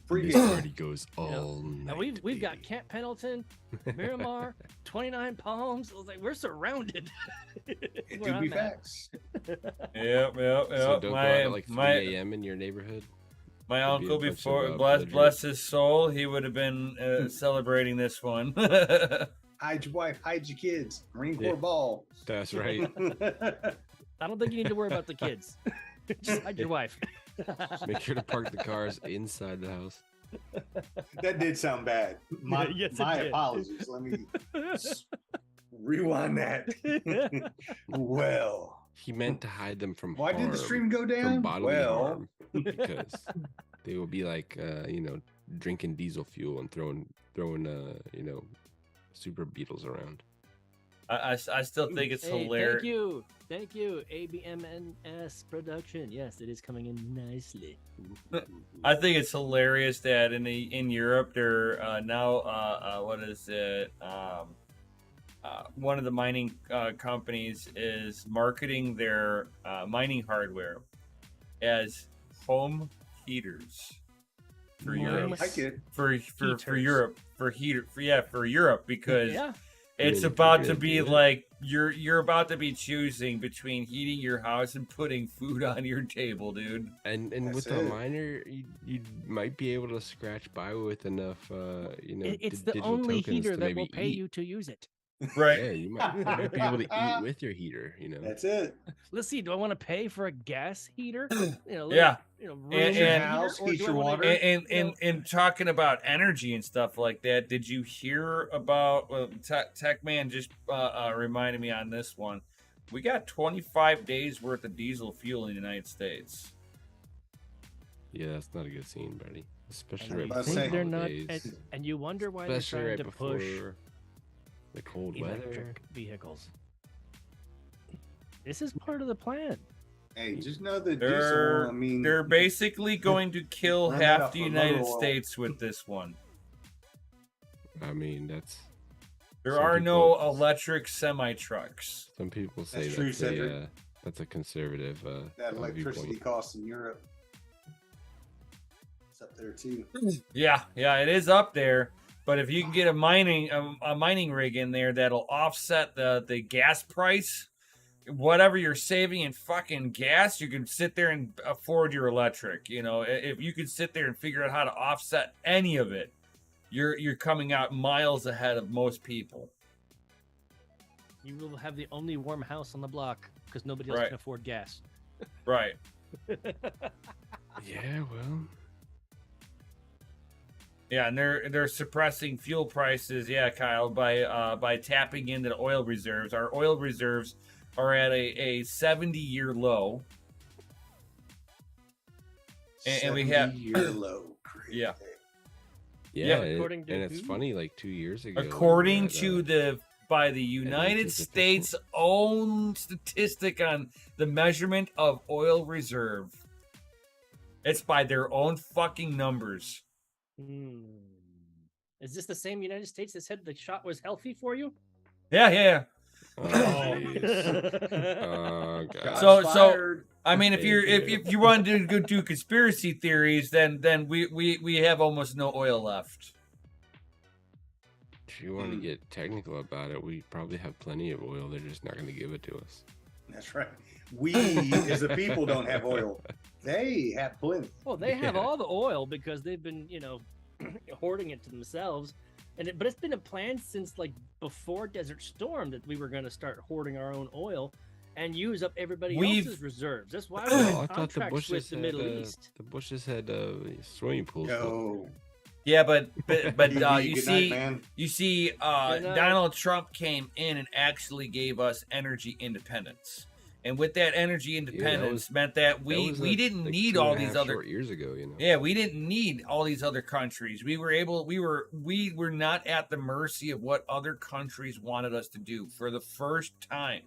Free This game. party goes all night. And we've got baby. Camp Pendleton, Miramar, 29 Palms. I was like, we're surrounded. It Where do be I'm at. facts. yep. So don't go out at like 3 a.m. in your neighborhood. My There'd be a uncle, bunch of, before belligerent- bless his soul, he would have been celebrating this one. Hide your wife, hide your kids. Marine Corps Yeah. ball. That's right. I don't think you need to worry about the kids. Just hide your wife. Make sure to park the cars inside the house. That did sound bad. My, Yes, it my did. apologies. Let me rewind that. Well, He meant to hide them from why did harm, the stream go from down? bodily Well, harm, because they will be like, drinking diesel fuel and throwing, super beetles around. I still think it's Hey, hilarious. Thank you, ABMNS production. Yes, it is coming in nicely. I think it's hilarious that in Europe they're now what is it? One of the mining companies is marketing their mining hardware as home heaters for Europe. I get For Heaters. Europe for Europe because Yeah. it's Really about good, to be dude. like you're about to be choosing between heating your house and putting food on your table, dude. And That's with the it. miner, you might be able to scratch by with enough, It's the digital only tokens heater to that maybe will pay eat. you to use it. Right. Yeah, you might be able to eat with your heater. that's it. Let's see. Do I want to pay for a gas heater? Yeah. Room And- heater, and- house, or heat do I your wanna- water. And talking about energy and stuff like that, did you hear about Tech Man just reminded me on this one? We got 25 days worth of diesel fuel in the United States. Yeah, that's not a good scene, buddy. Especially I right was before saying- the They're not, holidays. and you wonder why they're Especially trying right to before push the cold weather. electric vehicles. This is part of the plan. Hey, just know that They're diesel, I mean, they're basically going to kill Run that half up the a United motor oil. States with this one. I mean, that's There Some are no people- electric semi trucks. some people say That's true, that's Cedric. that's a conservative that electricity viewpoint. costs in Europe. It's up there too. Yeah, it is up there. But if you can get a mining rig in there that'll offset the gas price, whatever you're saving in fucking gas, you can sit there and afford your electric. You know, if you could sit there and figure out how to offset any of it, you're coming out miles ahead of most people. You will have the only warm house on the block because nobody else Right. can afford gas. Right. Yeah, well, Yeah, and they're suppressing fuel prices. Yeah, Kyle, by tapping into the oil reserves. Our oil reserves are at a 70-year low. And we have 70-year low. Crazy. Yeah. yeah, according to and it's who? funny. Like 2 years ago, we were according at, to the United it's official. States' own statistic on the measurement of oil reserve. It's by their own fucking numbers. Is this the same United States that said the shot was healthy for you? Yeah. Oh, jeez. Oh, God. Shots So fired. I mean, if you want to go do conspiracy theories, then we have almost no oil left. If you want to get technical about it, we probably have plenty of oil. They're just not going to give it to us. That's right. We, as the people, don't have oil. They have plenty. Well, they have Yeah. all the oil because they've been, hoarding it to themselves. But it's been a plan since like before Desert Storm that we were going to start hoarding our own oil and use up everybody else's reserves. That's why we Oh, have I thought the contracts with Bushes the had Middle East. the Bushes had swimming pools. No. Yeah, but Good you night, see, man. Good night. Donald Trump came in and actually gave us energy independence. And with that energy independence meant that we didn't need all these other short years ago, Yeah, we didn't need all these other countries. We were not at the mercy of what other countries wanted us to do for the first time.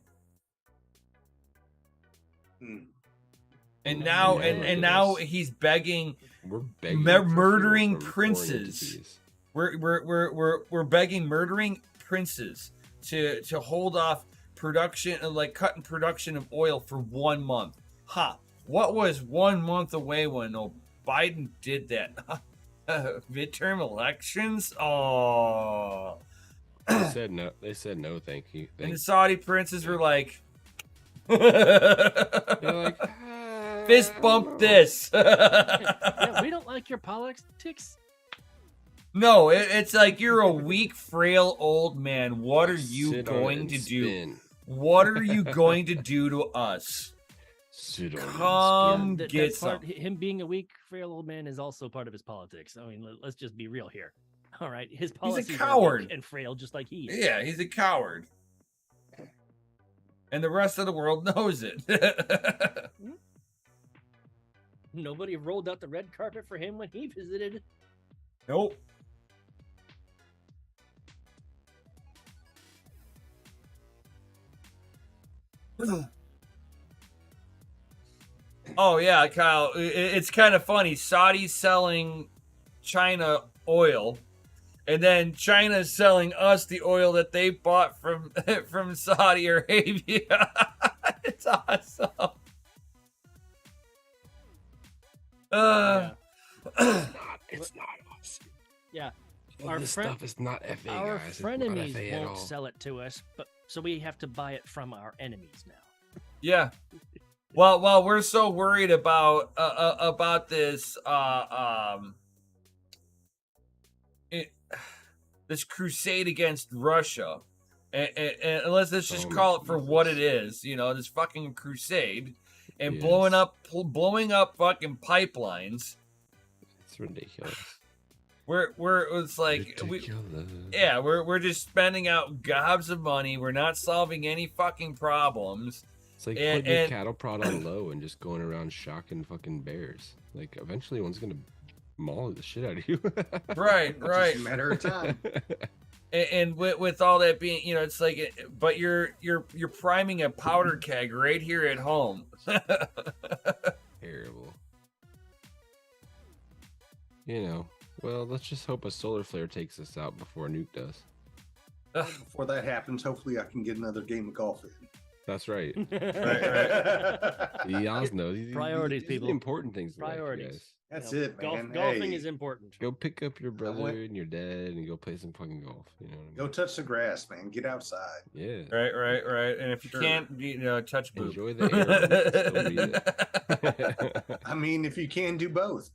And now now he's begging We're begging murdering for fuel from foreign princes. entities. We're begging murdering princes to hold off production, like cutting production of oil for 1 month. What was 1 month away when Biden did that? Midterm elections? Oh. They said no. They said no, thank you. And the Saudi princes were like, They're like, fist bump this. Yeah, we don't like your politics. No, it's like you're a weak, frail old man. What are you sit on it going and to do? spin. What are you going to do to us? Sit on it and Come That- get that's part, some. him being a weak, frail old man is also part of his politics. I mean, let's just be real here. All right, his policies are coward. weak and frail, just like he is. Yeah, he's a coward. And the rest of the world knows it. Nobody rolled out the red carpet for him when he visited. Nope. Oh yeah, Kyle. It's kind of funny. Saudi's selling China oil, and then China's selling us the oil that they bought from from Saudi Arabia. It's awesome. Yeah. It's not awesome. Yeah. All this stuff is not FA, Our guys. It's not frenemies FA at won't all. sell it to us, but so we have to buy it from our enemies now. Yeah. Well, we're so worried about this this crusade against Russia, and let's just call it for what it is. This fucking crusade, and Yes. blowing up fucking pipelines. It's ridiculous. It's like we're just spending out gobs of money. We're not solving any fucking problems. It's like And- putting your and- cattle prod on low and just going around shocking fucking bears. Like eventually one's gonna maul the shit out of you. Right. Just a matter of time. And with all that being, it's like, but you're priming a powder keg right here at home. Terrible. Well, let's just hope a solar flare takes us out before a nuke does. Before that happens, hopefully I can get another game of golf in. That's right. Right. The Oz knows. Priorities, these are the people. important things. in life, you Priorities. guys. That's it, man. Golfing Hey, is important. Go pick up your brother went- and your dad and go play some fucking golf. You know what I mean? Go touch the grass, man. Get outside. Yeah. Right. And if you Sure. can't, touch boob. Enjoy the air. Still read it. I mean, if you can do both.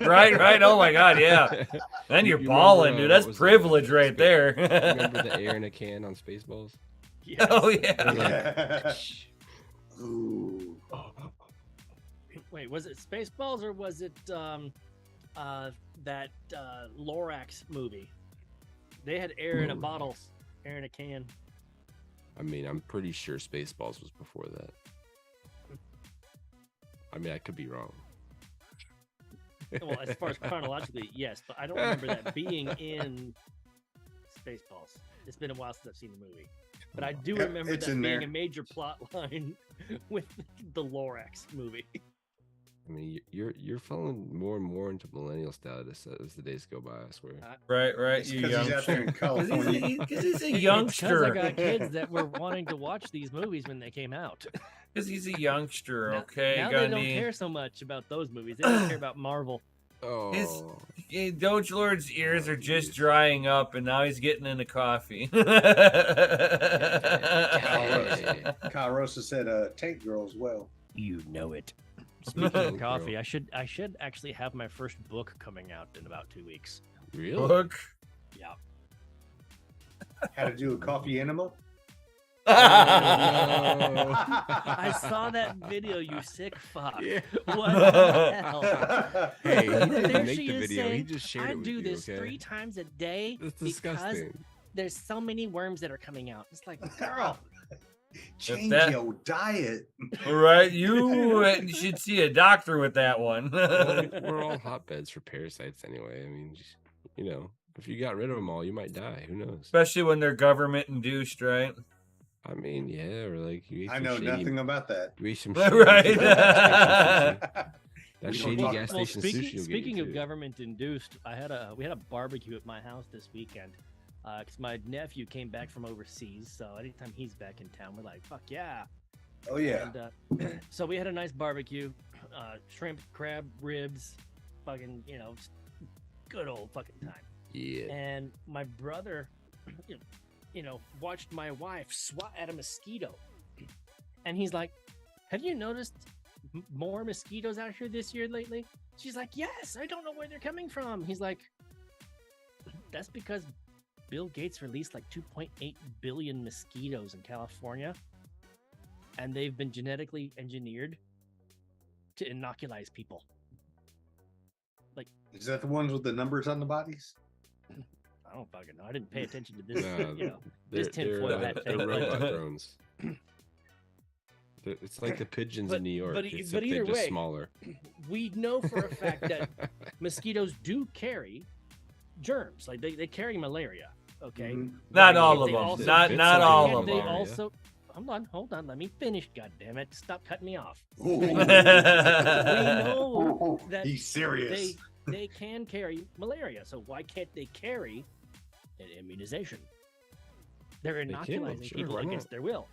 Right. Oh my God, yeah. Then you're You balling, remember, dude. what That's was privilege right there. Remember the air in a can on Spaceballs? Yes. Oh yeah. Yeah. Ooh. Wait, was it Spaceballs or was it that Lorax movie? They had air in a bottle, air in a can. I mean, I'm pretty sure Spaceballs was before that. I mean, I could be wrong. Well, as far as chronologically, yes, but I don't remember that being in Spaceballs. It's been a while since I've seen the movie, but I do remember It's that in being there. a major plot line with the Lorax movie. I mean, you're falling more and more into millennial status as the days go by. I swear. Right. It's You 'cause he's out there in youngster. California. Because he's a It's 'cause I youngster. got kids that were wanting to watch these movies when they came out. Because he's a youngster. Now- Okay, Now they don't care so much about those movies. They don't care about Marvel. Oh, DogeLord's ears are just drying up, and now he's getting into coffee. Kyle Rosa said Tank Girl as well. You know it. Speaking of Girl. coffee, I should actually have my first book coming out in about 2 weeks. really? Look. Yeah. How to do a coffee enema? I saw that video, you sick fuck. Yeah. What the hell? Hey, he didn't There make she the is video. He saying, just shared I it with do you, this okay? 3 times a day That's because disgusting. there's so many worms that are coming out. It's like, girl, Change that- your diet. Right, you should see a doctor with that one. We're all hotbeds for parasites anyway. I mean, just, you know, if you got rid of them all, you might die. Who knows? Especially when they're government induced, right? I mean, yeah, or like you ate I some know shady, nothing about that. You ate some Right. shady gas We station sushi. That don't shady talk- gas well, station sushi. will get speaking you of too. government induced, we had a barbecue at my house this weekend. Because my nephew came back from overseas, so anytime he's back in town, we're like, fuck yeah. Oh yeah. And, so we had a nice barbecue, shrimp, crab, ribs, fucking, good old fucking time. Yeah. And my brother, watched my wife swat at a mosquito. And he's like, have you noticed more mosquitoes out here this year lately? She's like, yes, I don't know where they're coming from. He's like, that's because Bill Gates released like 2.8 billion mosquitoes in California. And they've been genetically engineered to inoculize people. Is that the ones with the numbers on the bodies? I don't fucking know. I didn't pay attention to this, No, this tinfoil hat they're thing. robot drones. It's like the pigeons But- in New York, but except either they're just way, smaller. We know for a fact that mosquitoes do carry germs. Like they carry malaria. Okay. Mhm. Not Why all can't of they them. also- Not It's not like all Can't of they them. malaria. also? Hold on. Let me finish. God damn it! Stop cutting me off. Ooh. We know that He's serious. they can carry malaria. So why can't they carry an immunization? They're can, inoculizing sure, people why against not? their will.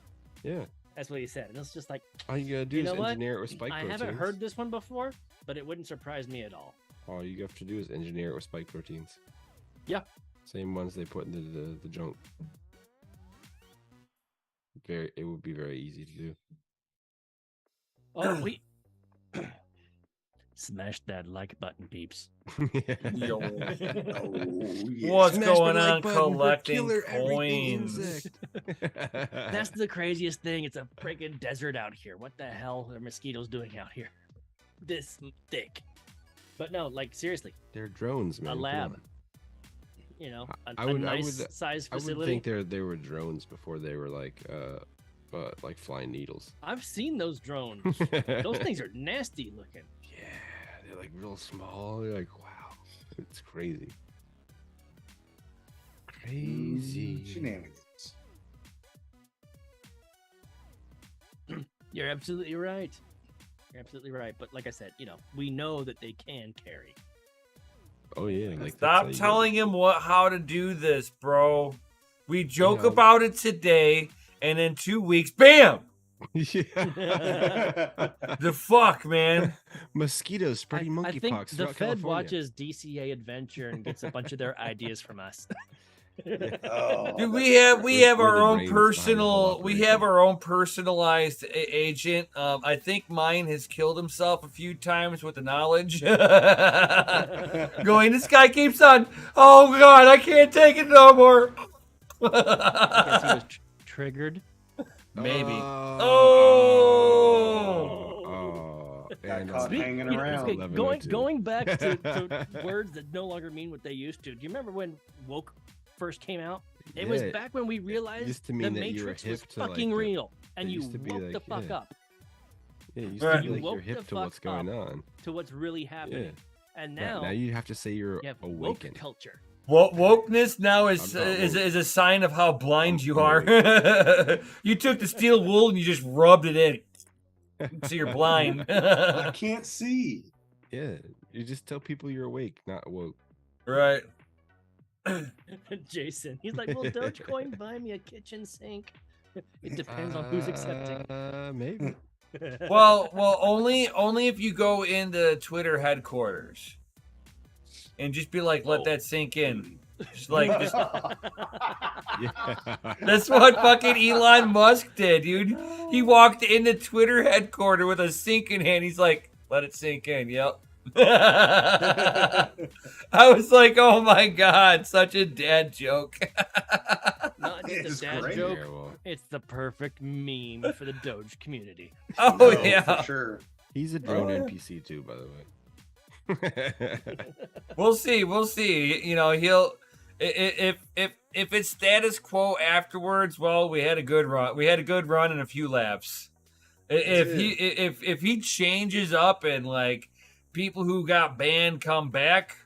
Yeah. That's what he said. And it's just like, All you gotta do You is know what? engineer it with spike I proteins. haven't heard this one before, but it wouldn't surprise me at all. All you have to do is engineer it with spike proteins. Yeah. Same ones they put into the junk. It would be very easy to do. Oh, we smash that like button, peeps. Yo. Oh, yeah. What's Smash going the like on button for collecting killer everything coins? insect. That's the craziest thing. It's a freaking desert out here. What the hell are mosquitoes doing out here? This thick. But no, like seriously, They're drones, man. a come lab. on. A nice size I would facility. think they were drones before they were like flying needles. I've seen those drones. Those things are nasty looking. Yeah, they're like real small. You're like, wow, it's crazy. Crazy. Shenanigans. You're absolutely right. You're absolutely right. But like I said, we know that they can carry. Oh yeah. Like Stop telling him how to do this, bro. We joke know. about it today, and in 2 weeks, bam! Yeah. The fuck, man. Mosquitoes spreading I think monkeypox the throughout Fed California. watches DCA Adventure and gets a bunch of their ideas from us. Oh, Dude, we We're- have we're our the own brains behind the whole personalized agent. I think mine has killed himself a few times with the knowledge. Going, this guy keeps on. Oh God, I can't take it no more. I guess he was triggered? Maybe. Got And caught hanging You know, around. okay, going back to words that no longer mean what they used to. Do you remember when woke first came out? It was Yeah, back when we realized used to the mean that you were Matrix hip was to, like, fucking the- real, and it you used to be woke like, the fuck yeah. up Yeah, you used Right. to be You like woke you're hip the to what's fuck going up. on. to what's really happening. And now, Now you have to say you're you have woke awakened. culture. Wokeness now is I'm not is, woke. is a sign of how blind I'm you are. You took the steel wool and you just rubbed it in, so you're blind. I can't see. Yeah, you just tell people you're awake, not woke. Right. Jason, he's like, "Will Dogecoin buy me a kitchen sink?" It depends on who's accepting. Maybe. Well, only if you go into Twitter headquarters and just be like, let that sink in. Just Yeah. that's what fucking Elon Musk did, dude. He walked into Twitter headquarters with a sink in hand. He's like, let it sink in. Yep. I was like, oh my god, such a dad joke. Not just It's a dad great. joke. Yeah, well, It's the perfect meme for the Doge community. Oh No, yeah. for sure. he's a drone Oh, yeah. NPC too, by the way. We'll see. You know, he'll if it's status quo afterwards, well, we had a good run. We had a good run and a few laps. If he changes up and like people who got banned come back,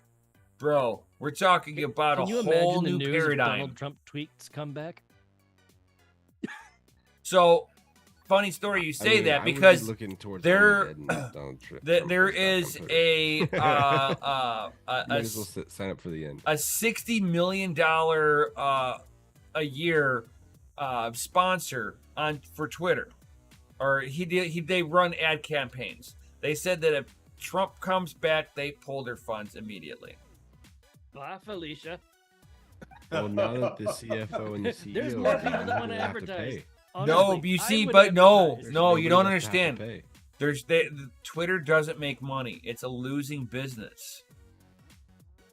bro, we're talking about Can a you whole imagine the new news if paradigm. Donald Trump tweets come back? So, funny story you say I mean, that I would be because looking towards there- Armageddon if Donald Trump there goes back is on Twitter. Might as well sign up for the end. a $60 million a year sponsor for Twitter, or they run ad campaigns. They said that if Trump comes back, they pull their funds immediately. Bye, Felicia. Well, now that the CFO and the CEO There's more are people gone, that want we'll to have to advertise. pay. No, Honestly, you I see, would but no, advertise. no, you Nobody don't left to have to understand. pay. Twitter doesn't make money. It's a losing business.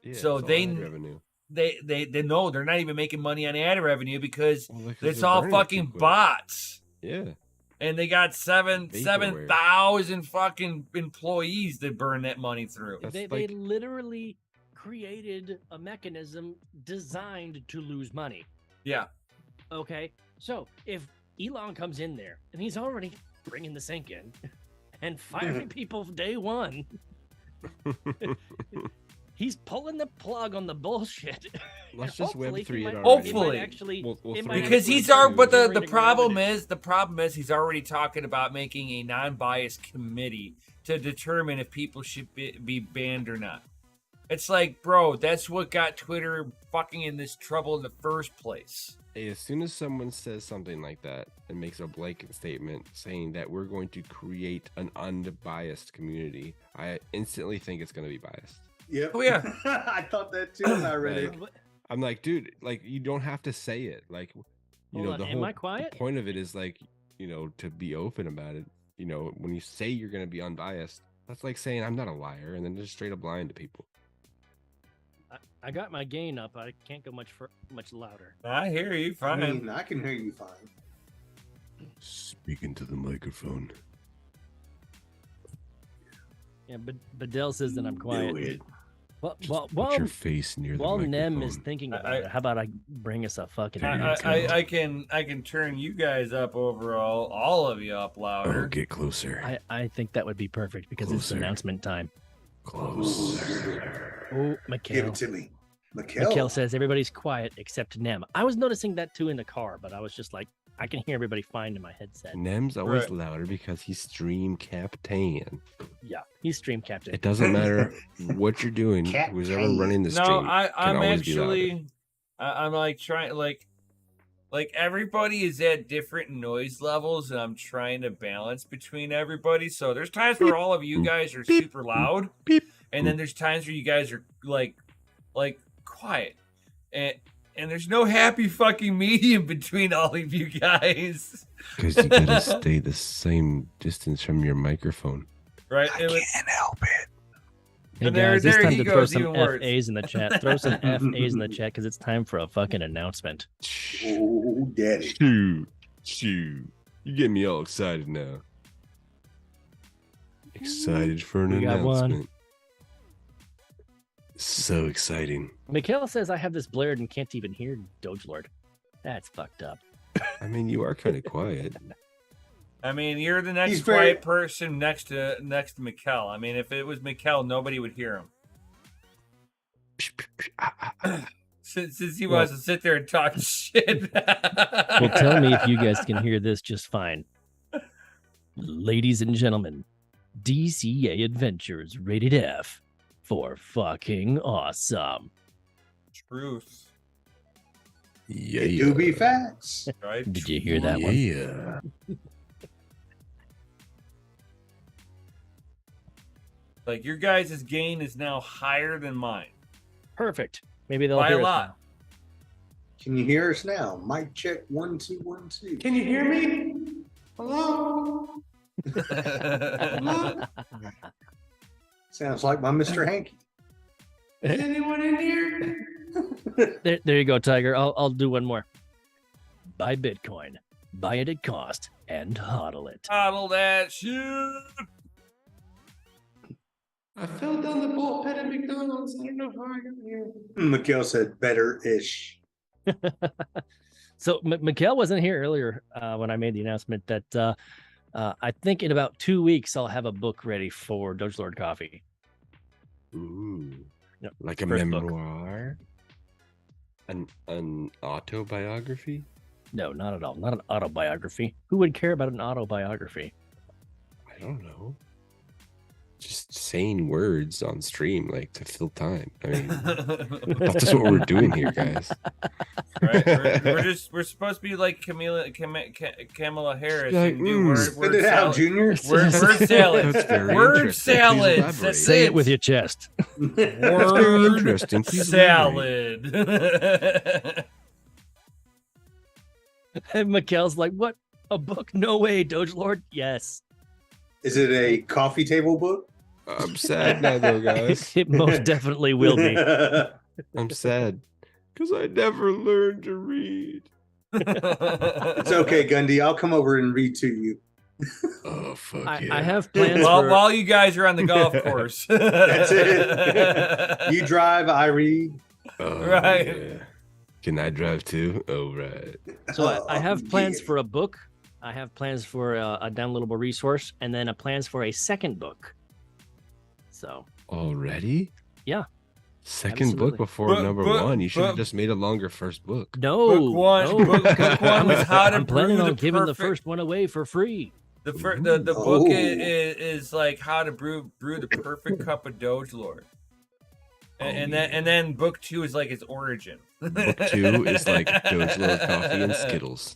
Yeah, So it's all they- ad revenue. They know they're not even making money on ad revenue because Well, because it's they're all burning it too fucking quick. bots. Yeah. And they got Vaporware. 7,000 fucking employees that burn that money through. That's They like- literally created a mechanism designed to lose money. Yeah. Okay, so if Elon comes in there and he's already bringing the sink in and firing people day one, he's pulling the plug on the bullshit. Let's just Hopefully, Web3 he it might- already. it might Hopefully. actually, We'll it throw might it Because actually he's Web3 already, but the generating problem revenue. is, he's already talking about making a non-biased committee to determine if people should be banned or not. It's like, bro, that's what got Twitter fucking in this trouble in the first place. Hey, as soon as someone says something like that and makes a blanket statement saying that we're going to create an unbiased community, I instantly think it's going to be biased. Yep. Oh, yeah. I thought that too when I read it. Like, I'm like, dude, like you don't have to say it. Like, you Hold know, on, the am whole I quiet? the point of it is like, you know, to be open about it. You know, when you say you're going to be unbiased, that's like saying I'm not a liar and then just straight up lying to people. I got my gain up. I can't go much louder. I hear you, I fine. mean, I can hear you fine. Speak into the microphone. Yeah, but Bedell says that I'm quiet. Well, Just well, put while, your face near the while microphone. Nem is thinking about it, how about I bring us a fucking I can turn you guys up overall, all of you up Oh, louder. get closer. I think that would be perfect because it's Closer. announcement time. Closer. Oh, Give Mikhail. it to me. Mikhail. Mikhail says everybody's quiet except Nem. I was noticing that too in the car, but I was just like, I can hear everybody fine in my headset. Nem's always Right. louder because he's stream captain. Yeah, he's stream captain. It doesn't matter what you're doing. Captain. Who's ever running the stream No, can I'm always be louder. actually, I'm like trying, like everybody is at different noise levels, and I'm trying to balance between everybody. So there's times where all of you guys are Beep. super loud, Beep. and then there's times where you guys are like quiet, and there's no happy fucking medium between all of you guys, Because you gotta stay the same distance from your microphone. right? I can't help it. Hey And there- guys, it's there time he to throw goes, some even worse. FAs in the chat. Throw some FAs in the chat because it's time for a fucking announcement. Oh, daddy. Shoot. You get me all excited now. Excited for an We got one. announcement. So exciting. Mikhail says I have this blared and can't even hear DogeLord. That's fucked up. I mean, you are kind of quiet. I mean, you're the next He's quiet person next to Mikkel. I mean, if it was Mikkel, nobody would hear him. Since he wants to sit there and talk shit. Well, tell me if you guys can hear this just fine. Ladies and gentlemen, DCA Adventures rated F for fucking awesome. Truth, Yeah. It do be facts. right? Did you hear that one? Yeah. Like, your guys' gain is now higher than mine. Perfect. Maybe they'll By hear a us lot. now. Can you hear us now? Mic check 1 2 1 2. Can you hear me? Hello? Sounds like my Mr. Hanky. Is anyone in here? There you go, Tiger. I'll do one more. Buy Bitcoin. Buy it at cost and hodl it. Coddle that shit. I fell down the ball pit at McDonald's. I don't know how I got here. Mikhail said better-ish. So Mikhail wasn't here earlier when I made the announcement that I think in about 2 weeks I'll have a book ready for DogeLord Coffee. Ooh. Yep, Like a first book. memoir? An autobiography? No, not at all. Not an autobiography. Who would care about an autobiography? I don't know. Just saying words on stream, like, to fill time. I mean, that's what we're doing here, guys. Right? We're supposed to be like Kamala Harris Like, and do Spit it out, Junior. Word salad. That's very Word interesting. Please salad. elaborate. That's Say it with your chest. very interesting. Please elaborate. salad. And Mikhail's like, what? A book? No way, DogeLord. Yes. Is it a coffee table book? I'm sad now, though, guys. It most definitely will be. I'm sad because I never learned to read. It's okay, Gundy. I'll come over and read to you. Oh, fuck I yeah. have plans while, for... while you guys are on the golf course. That's it. You drive, I read. Oh, Right. yeah. Can I drive too? Oh, right. So I have plans yeah. for a book. I have plans for a downloadable resource, and then plans for a second book. So Already? Yeah. Second Absolutely. book before But- number but- one. You should have but- just made a longer first book. no, Book one- no. book one was how to I'm planning brew on the giving the perfect- first one away for free. The book Oh. is like how to brew the perfect cup of DogeLord. And then book 2 is like its origin. Book 2 is like DogeLord coffee and Skittles.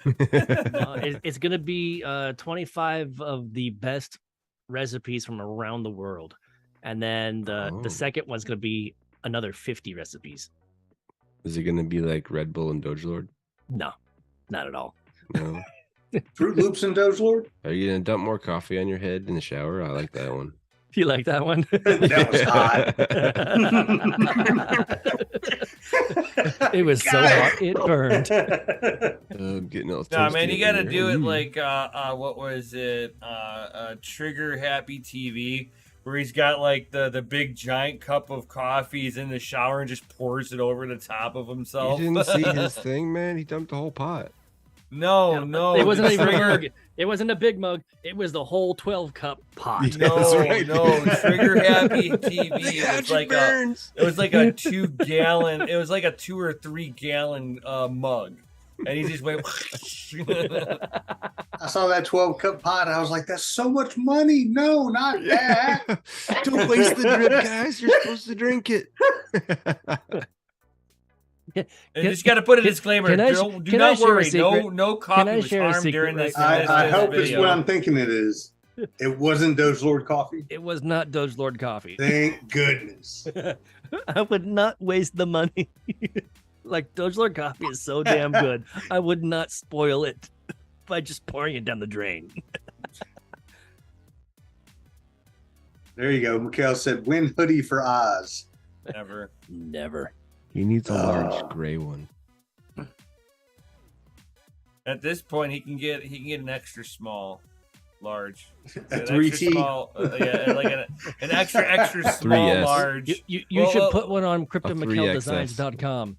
It's going to be 25 of the best recipes from around the world. And then Oh. the second one's going to be another 50 recipes. Is it gonna be like Red Bull and DogeLord? No, not at all. No. Fruit Loops and DogeLord? Are you gonna dump more coffee on your head in the shower? I like that one. You like that one? That was hot. It was so hot, it burned. I'm getting all No, man, toasty you got to over do here. it like what was it? Trigger Happy TV, where he's got like the big giant cup of coffee. He's in the shower and just pours it over the top of himself. You didn't see his thing, man. He dumped the whole pot. No, It wasn't the even a Trigger. mug. It wasn't a big mug. It was the whole 12-cup pot. Yeah. That's right. No, Trigger Happy TV. It was like a 2-gallon. It was like a 2 or 3 gallon mug, and he just went. I saw that 12-cup pot. I was like, that's so much money. No, not that. Don't waste the drip, guys. You're supposed to drink it. And you just got to put a disclaimer. can I- Do can I not share a worry. secret? No Can I coffee was share a harmed secret during right this. now? I this hope it's video. what I'm thinking it is. It wasn't DogeLord coffee. It was not DogeLord coffee. Thank goodness. I would not waste the money. Like, DogeLord coffee is so damn good. I would not spoil it by just pouring it down the drain. There you go. Mikhail said, "Win hoodie for Oz." Never. He needs a large Ah. gray one. At this point, he can get an extra small, large. A An 3T. extra small, yeah, like an extra small, 3S. large. You should put one on3XS. cryptomikhaildesigns.com.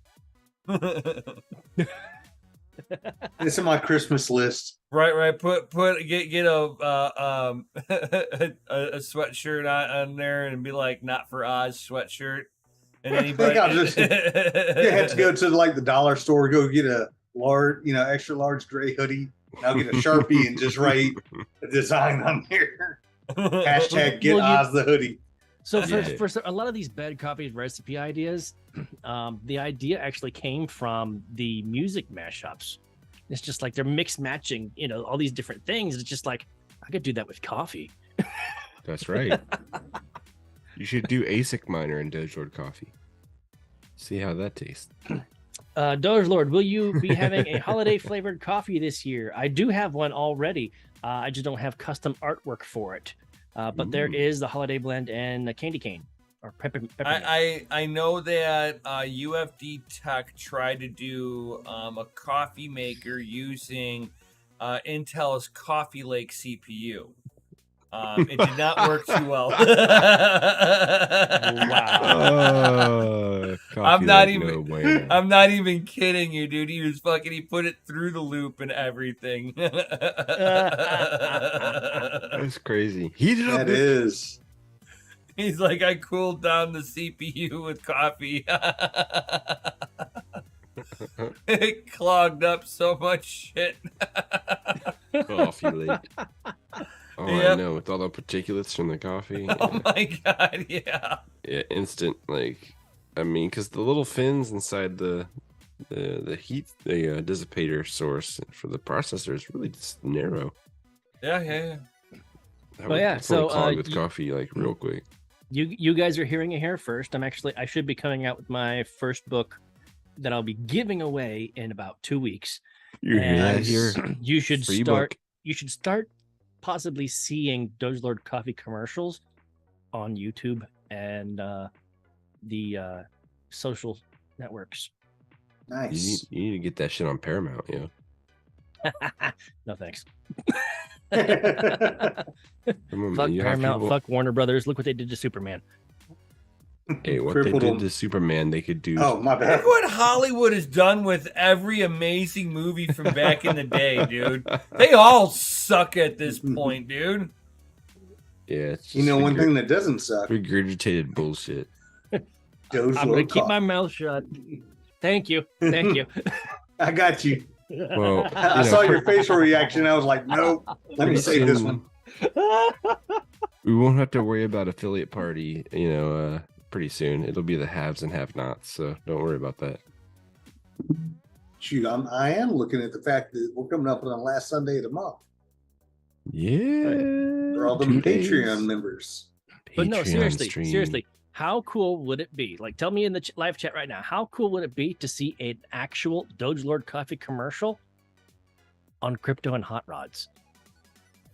It's in my Christmas list. Right. Get a a sweatshirt on there and be like, "Not for Oz" sweatshirt. And I think I'll just you have to go to like the dollar store, go get a large, extra large gray hoodie. And I'll get a Sharpie and just write a design on here. Hashtag get Oz the hoodie. So Yeah. for a lot of these bad coffee recipe ideas, the idea actually came from the music mashups. It's just like they're mix matching, all these different things. It's just like, I could do that with coffee. That's right. You should do ASIC miner and DogeLord coffee. See how that tastes. DogeLord, will you be having a holiday flavored coffee this year? I do have one already. I just don't have custom artwork for it. But there Ooh. is the holiday blend and a candy cane or peppermint. I know that UFD Tech tried to do a coffee maker using Intel's Coffee Lake CPU. It did not work too well. Wow. I'm not even kidding you, dude. He put it through the loop and everything. That's crazy. Heat it up. That is. He's like, I cooled down the CPU with coffee. It clogged up so much shit. Coffee late. Oh, I Yep. know. With all the particulates from the coffee. Oh my god, yeah. Yeah, instant. Because the little fins inside the heat, the dissipator source for the processor is really just narrow. Yeah. That Oh, would yeah, definitely so, clog with coffee real quick. You guys are hearing it here first. I should be coming out with my first book that I'll be giving away in about 2 weeks. You hear that And here? You should Free start. book. You should start possibly seeing DogeLord coffee commercials on YouTube and the social networks. Nice. You need to get that shit on Paramount, yo. No thanks. Come on, Fuck man. You have Paramount. people- Fuck Warner Brothers. Look what they did to Superman. Hey, what Crippled they did him. to Superman, they could do. Oh, my bad. Look what Hollywood has done with every amazing movie from back in the day, dude. They all suck at this point, dude. Yeah, it's You just know, one thing that doesn't suck. regurgitated bullshit. Doge I'm gonna keep my mouth shut. Thank you. Thank you. I got you. Well, I saw your facial reaction. I was like, nope. Let me Pretty say this soon- one. we won't have to worry about affiliate party, pretty soon. It'll be the haves and have-nots, so don't worry about that. Shoot, I am looking at the fact that we're coming up on the last Sunday of the month Yeah. for all the 2 days. Patreon members. But no, Patreon seriously, stream. how cool would it be? Like, tell me in the live chat right now, how cool would it be to see an actual DogeLord coffee commercial on crypto and hot rods,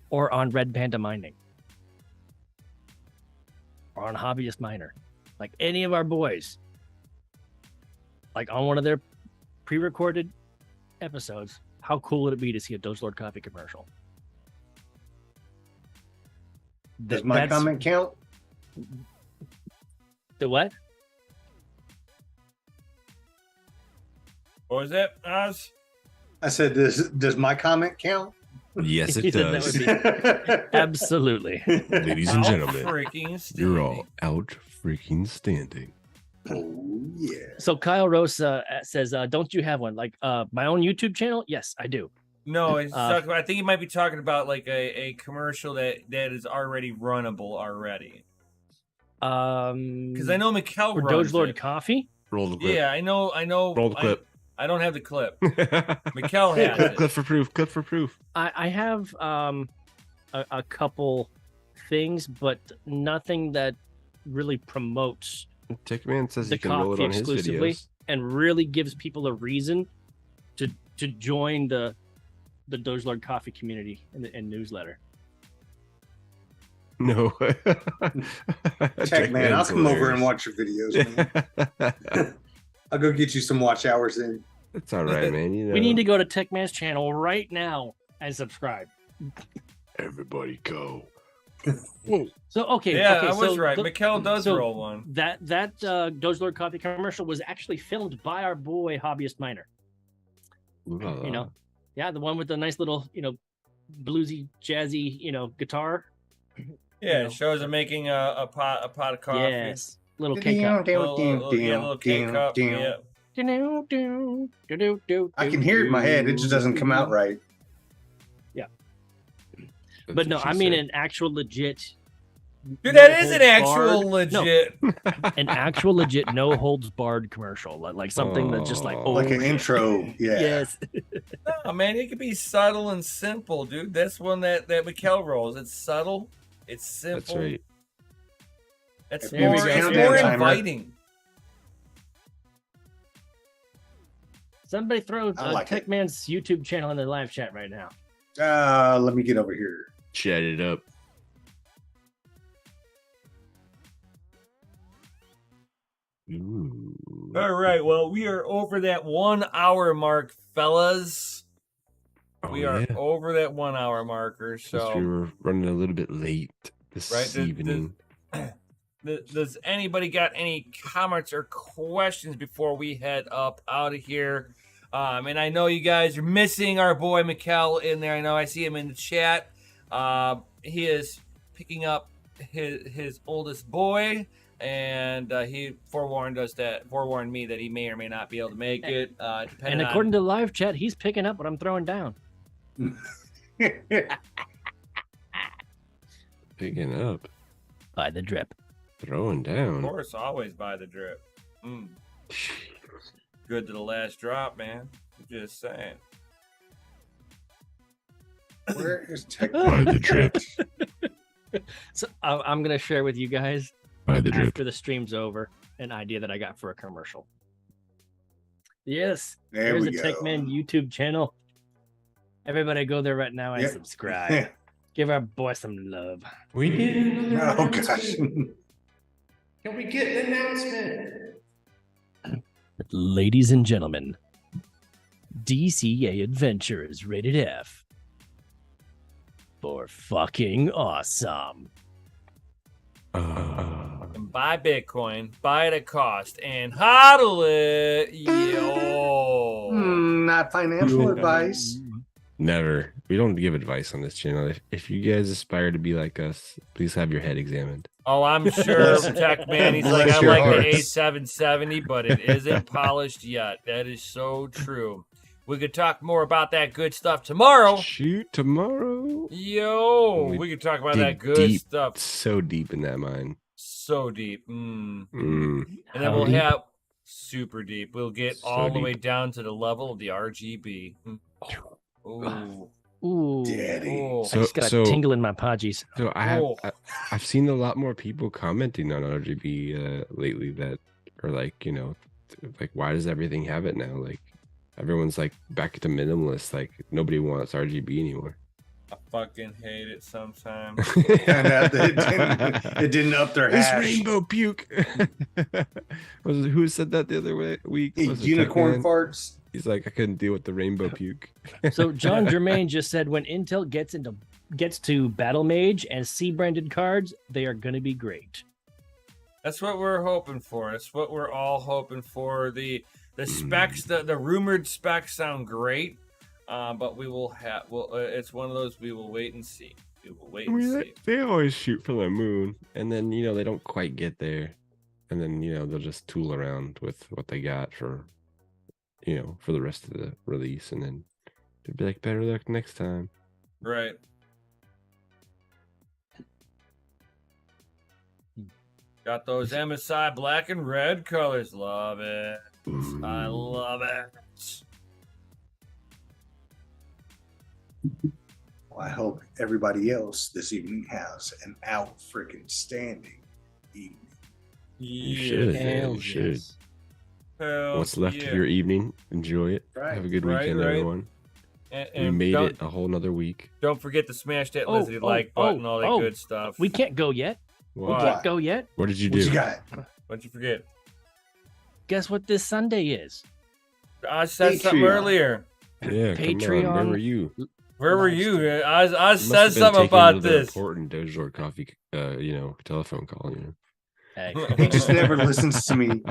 or on Red Panda mining, or on Hobbyist Miner, like any of our boys, like on one of their pre-recorded episodes? How cool would it be to see a DogeLord coffee commercial? Does my comment count? The what? What was that, Oz? I said, does my comment count? Yes, He it said that does. would Absolutely. Ladies and Out gentlemen, freaking you're all standing. out freaking standing. Oh, yeah. So Kyle Rosa says, "Don't you have one like my own YouTube channel?" Yes, I do. No, it's Uh, talking about, I think you might be talking about like a commercial that is already runnable already. Because I know Mikkel for runs DogeLord it. Coffee. Roll the clip. Yeah, I know. Roll the clip. I don't have the clip. Mikkel has clip, it. clip for proof. Clip for proof. I have a couple things, but nothing that really promotes Tickman says the he can roll it coffee on his exclusively videos. and really gives people a reason to join the DogeLord coffee community and newsletter. No. Check, man. I'll come over and watch your videos, man. I'll go get you some watch hours in. It's all right, man. You know. We need to go to Techman's channel right now and subscribe. Everybody go. So okay, Yeah, okay, I was so right. the- Mikkel does so roll one. That DogeLord coffee commercial was actually filmed by our boy Hobbyist Miner. You know, yeah, the one with the nice little, bluesy, jazzy, guitar. Yeah, it shows him making a pot of coffee. Yes, little K-cup. Little K-cup. Yeah. I can hear it in my head. It just doesn't come out right. But no, I mean an actual legit. Dude, that is an actual holds barred- legit. no, an actual legit no holds barred commercial, like something that's just like Like an shit. intro. Yeah. Yes. No, man, it could be subtle and simple, dude. That's one that Mikkel rolls. It's subtle. It's simple. That's right. It's There we more, go. it's Countdown more timer. inviting. Somebody throw I like it. Techman's YouTube channel in the live chat right now. Let me get over here. Chat it up. Ooh. All right, well, we are over that 1 hour mark, fellas. Oh, We are yeah. over that 1 hour marker. Since So, we were running a little bit late this Right, evening. does anybody got any comments or questions before we head up out of here? And I know you guys are missing our boy Mikkel in there. I know I see him in the chat. He is picking up his oldest boy, and he forewarned me that he may or may not be able to make it. And Depending according on, to the live chat, he's picking up what I'm throwing down. Picking up, By the drip. throwing of down. course, always buy the drip. Good to the last drop, man. Just saying. Where is tech? By the drip. So I'm gonna share with you guys By the drip. after the stream's over an idea that I got for a commercial. Yes, There there's we a go. Techman YouTube channel. Everybody go there right now and Yep. subscribe. Give our boy some love. We need Oh gosh. Can we get an announcement? Ladies and gentlemen, DCA Adventure is rated F for fucking awesome. And buy Bitcoin, buy it at cost, and hodl it. Yo. Not financial advice. Never. We don't give advice on this channel. If you guys aspire to be like us, please have your head examined. Oh, I'm sure Tech Man. He's like, Bless I your like the hearts. A770, but it isn't polished yet. That is so true. We could talk more about that good stuff tomorrow. Shoot, tomorrow. Yo, We we could talk about dig that good deep. stuff. So deep in that mine. So deep. Mm. And then we'll Howdy. have super deep. We'll get So all the deep. way down to the level of the RGB. Ooh. Ooh, Daddy. Ooh. I just got a tingle in my podgies. So Oh. I've seen a lot more people commenting on RGB lately that are like, like, why does everything have it now? Like, everyone's like back to minimalist. Like, nobody wants RGB anymore. I fucking hate it sometimes. And it didn't up their This hash. rainbow puke. Who said that the other week? Was it Unicorn Techman? farts. He's like, I couldn't deal with the rainbow puke. So John Germain just said when Intel gets to Battle Mage and C branded cards, they are going to be great. That's what we're hoping for. That's what we're all hoping for. The specs, the rumored specs sound great, but we will have. Well, it's one of those we will wait and see. We will wait I and mean, see. they always shoot for the moon, and then they don't quite get there, and then they'll just tool around with what they got for for the rest of the release, and then it'd be like, better luck next time. Right. Got those MSI black and red colors. Love it. I love it. Well, I hope everybody else this evening has an out freaking standing evening. You should. Hell You should. Hell What's left yeah. of your evening, enjoy it. Right, Have a good right, weekend, right. everyone. We made it a whole nother week. Don't forget to smash that like button, all that good stuff. We can't go yet. What? We can't go yet. What did you do? What you got? What'd you forget? Guess what this Sunday is? I said something earlier. Yeah, Patreon. come on. Where were you? Where were you? I said something about this. Important DogeLord coffee, telephone call. Hey. He just never listens to me.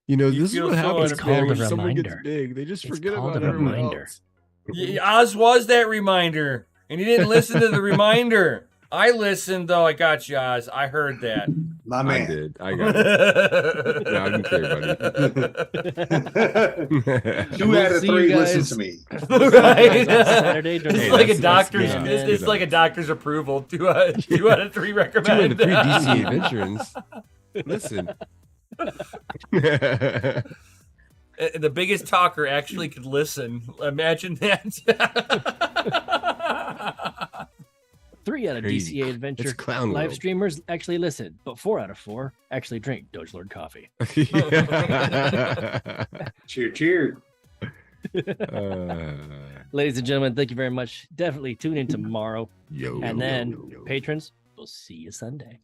This is what happens. It's called a when someone gets reminder. big. They just forget called about a everyone reminder. else. Oz was that reminder, and he didn't listen to the reminder. I listened, though. I got you, Oz. I heard that. My man. I did. I got it. No, I can clear, buddy. 2 out of 3 listen to me. Right? Saturday during It's the like a Wednesday. doctor's. Yeah. It's like a doctor's approval. 2 out of 3 2 out recommend. of 3 DCA veterans. Listen. The biggest talker actually could listen. Imagine that. 3 out of Crazy. DCA Adventure It's clown live world. streamers actually listen, but 4 out of 4 actually drink DogeLord coffee. Cheer. Ladies and gentlemen, thank you very much. Definitely tune in tomorrow. And then, patrons, we'll see you Sunday.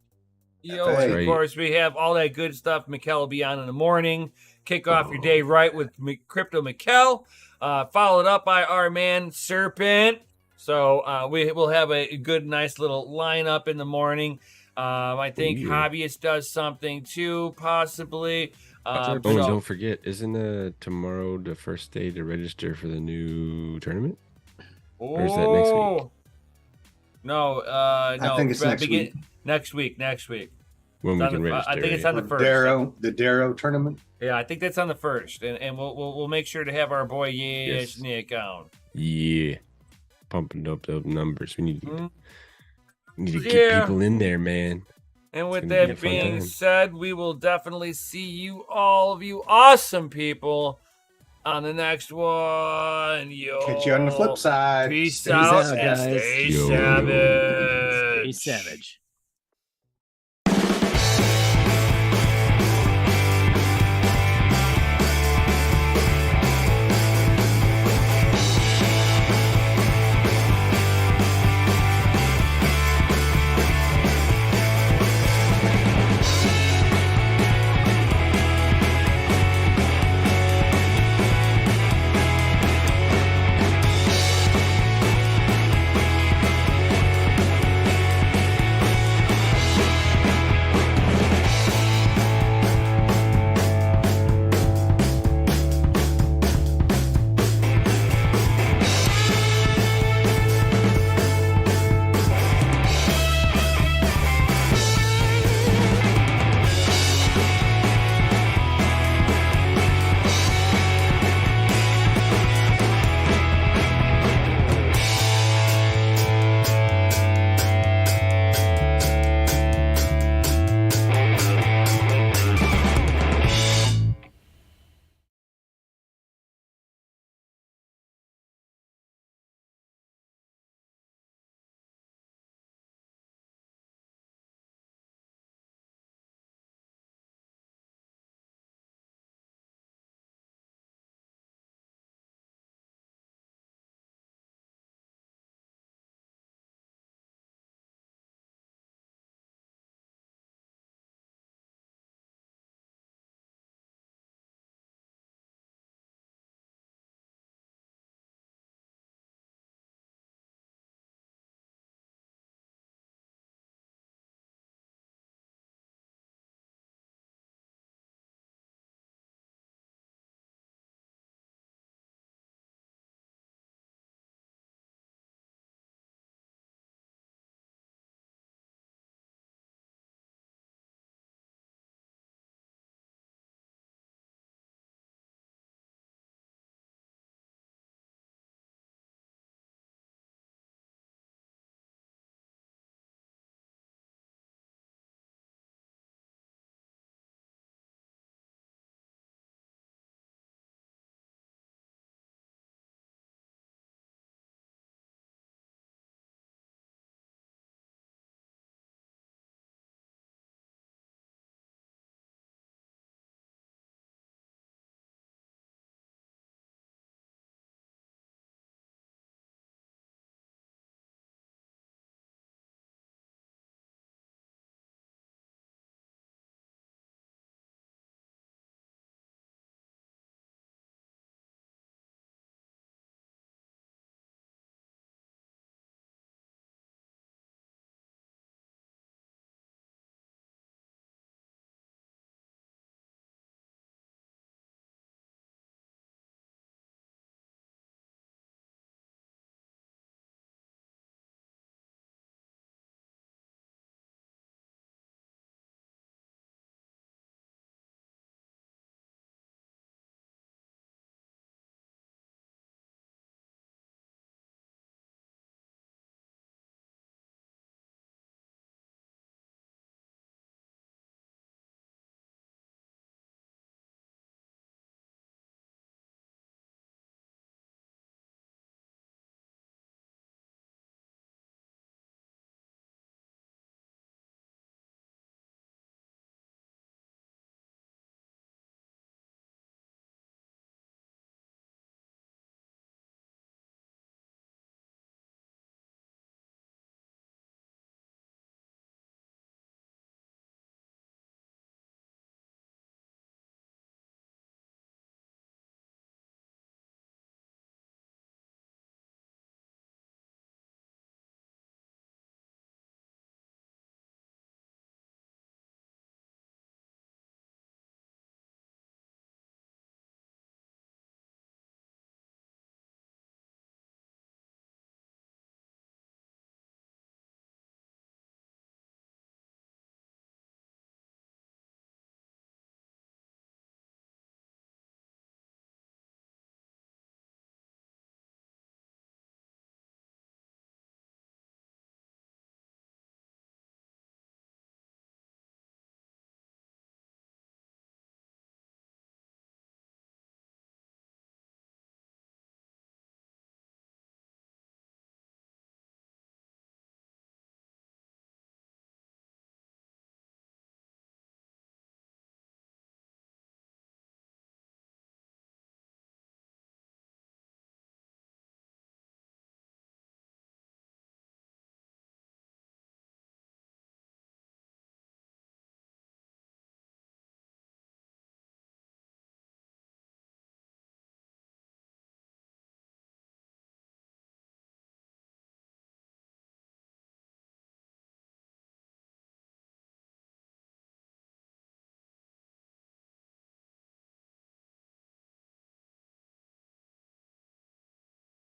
Yo, That's and of right. course, we have all that good stuff. Mikkel will be on in the morning. Kick off your day right with Crypto Mikkel. Followed up by our man Serpent. So we will have a good, nice little lineup in the morning. I think Hobbyist does something too, possibly. Don't forget, isn't tomorrow the first day to register for the new tournament? Or is that next week? No, no. I think it's next week. Next week. When we It's on can the- register. I think it's on the right? first. The Darrow tournament. Yeah, I think that's on the first, and we'll make sure to have our boy Yes. Nick on. Yeah. Pumping up those numbers. We need to Yeah. get people in there, man. And with It's gonna be a that fun being time. said, we will definitely see you, all of you awesome people, on the next one. Yo, Catch you on the flip side. Peace Peace out, out, and guys. stay Yo. savage. Stay savage.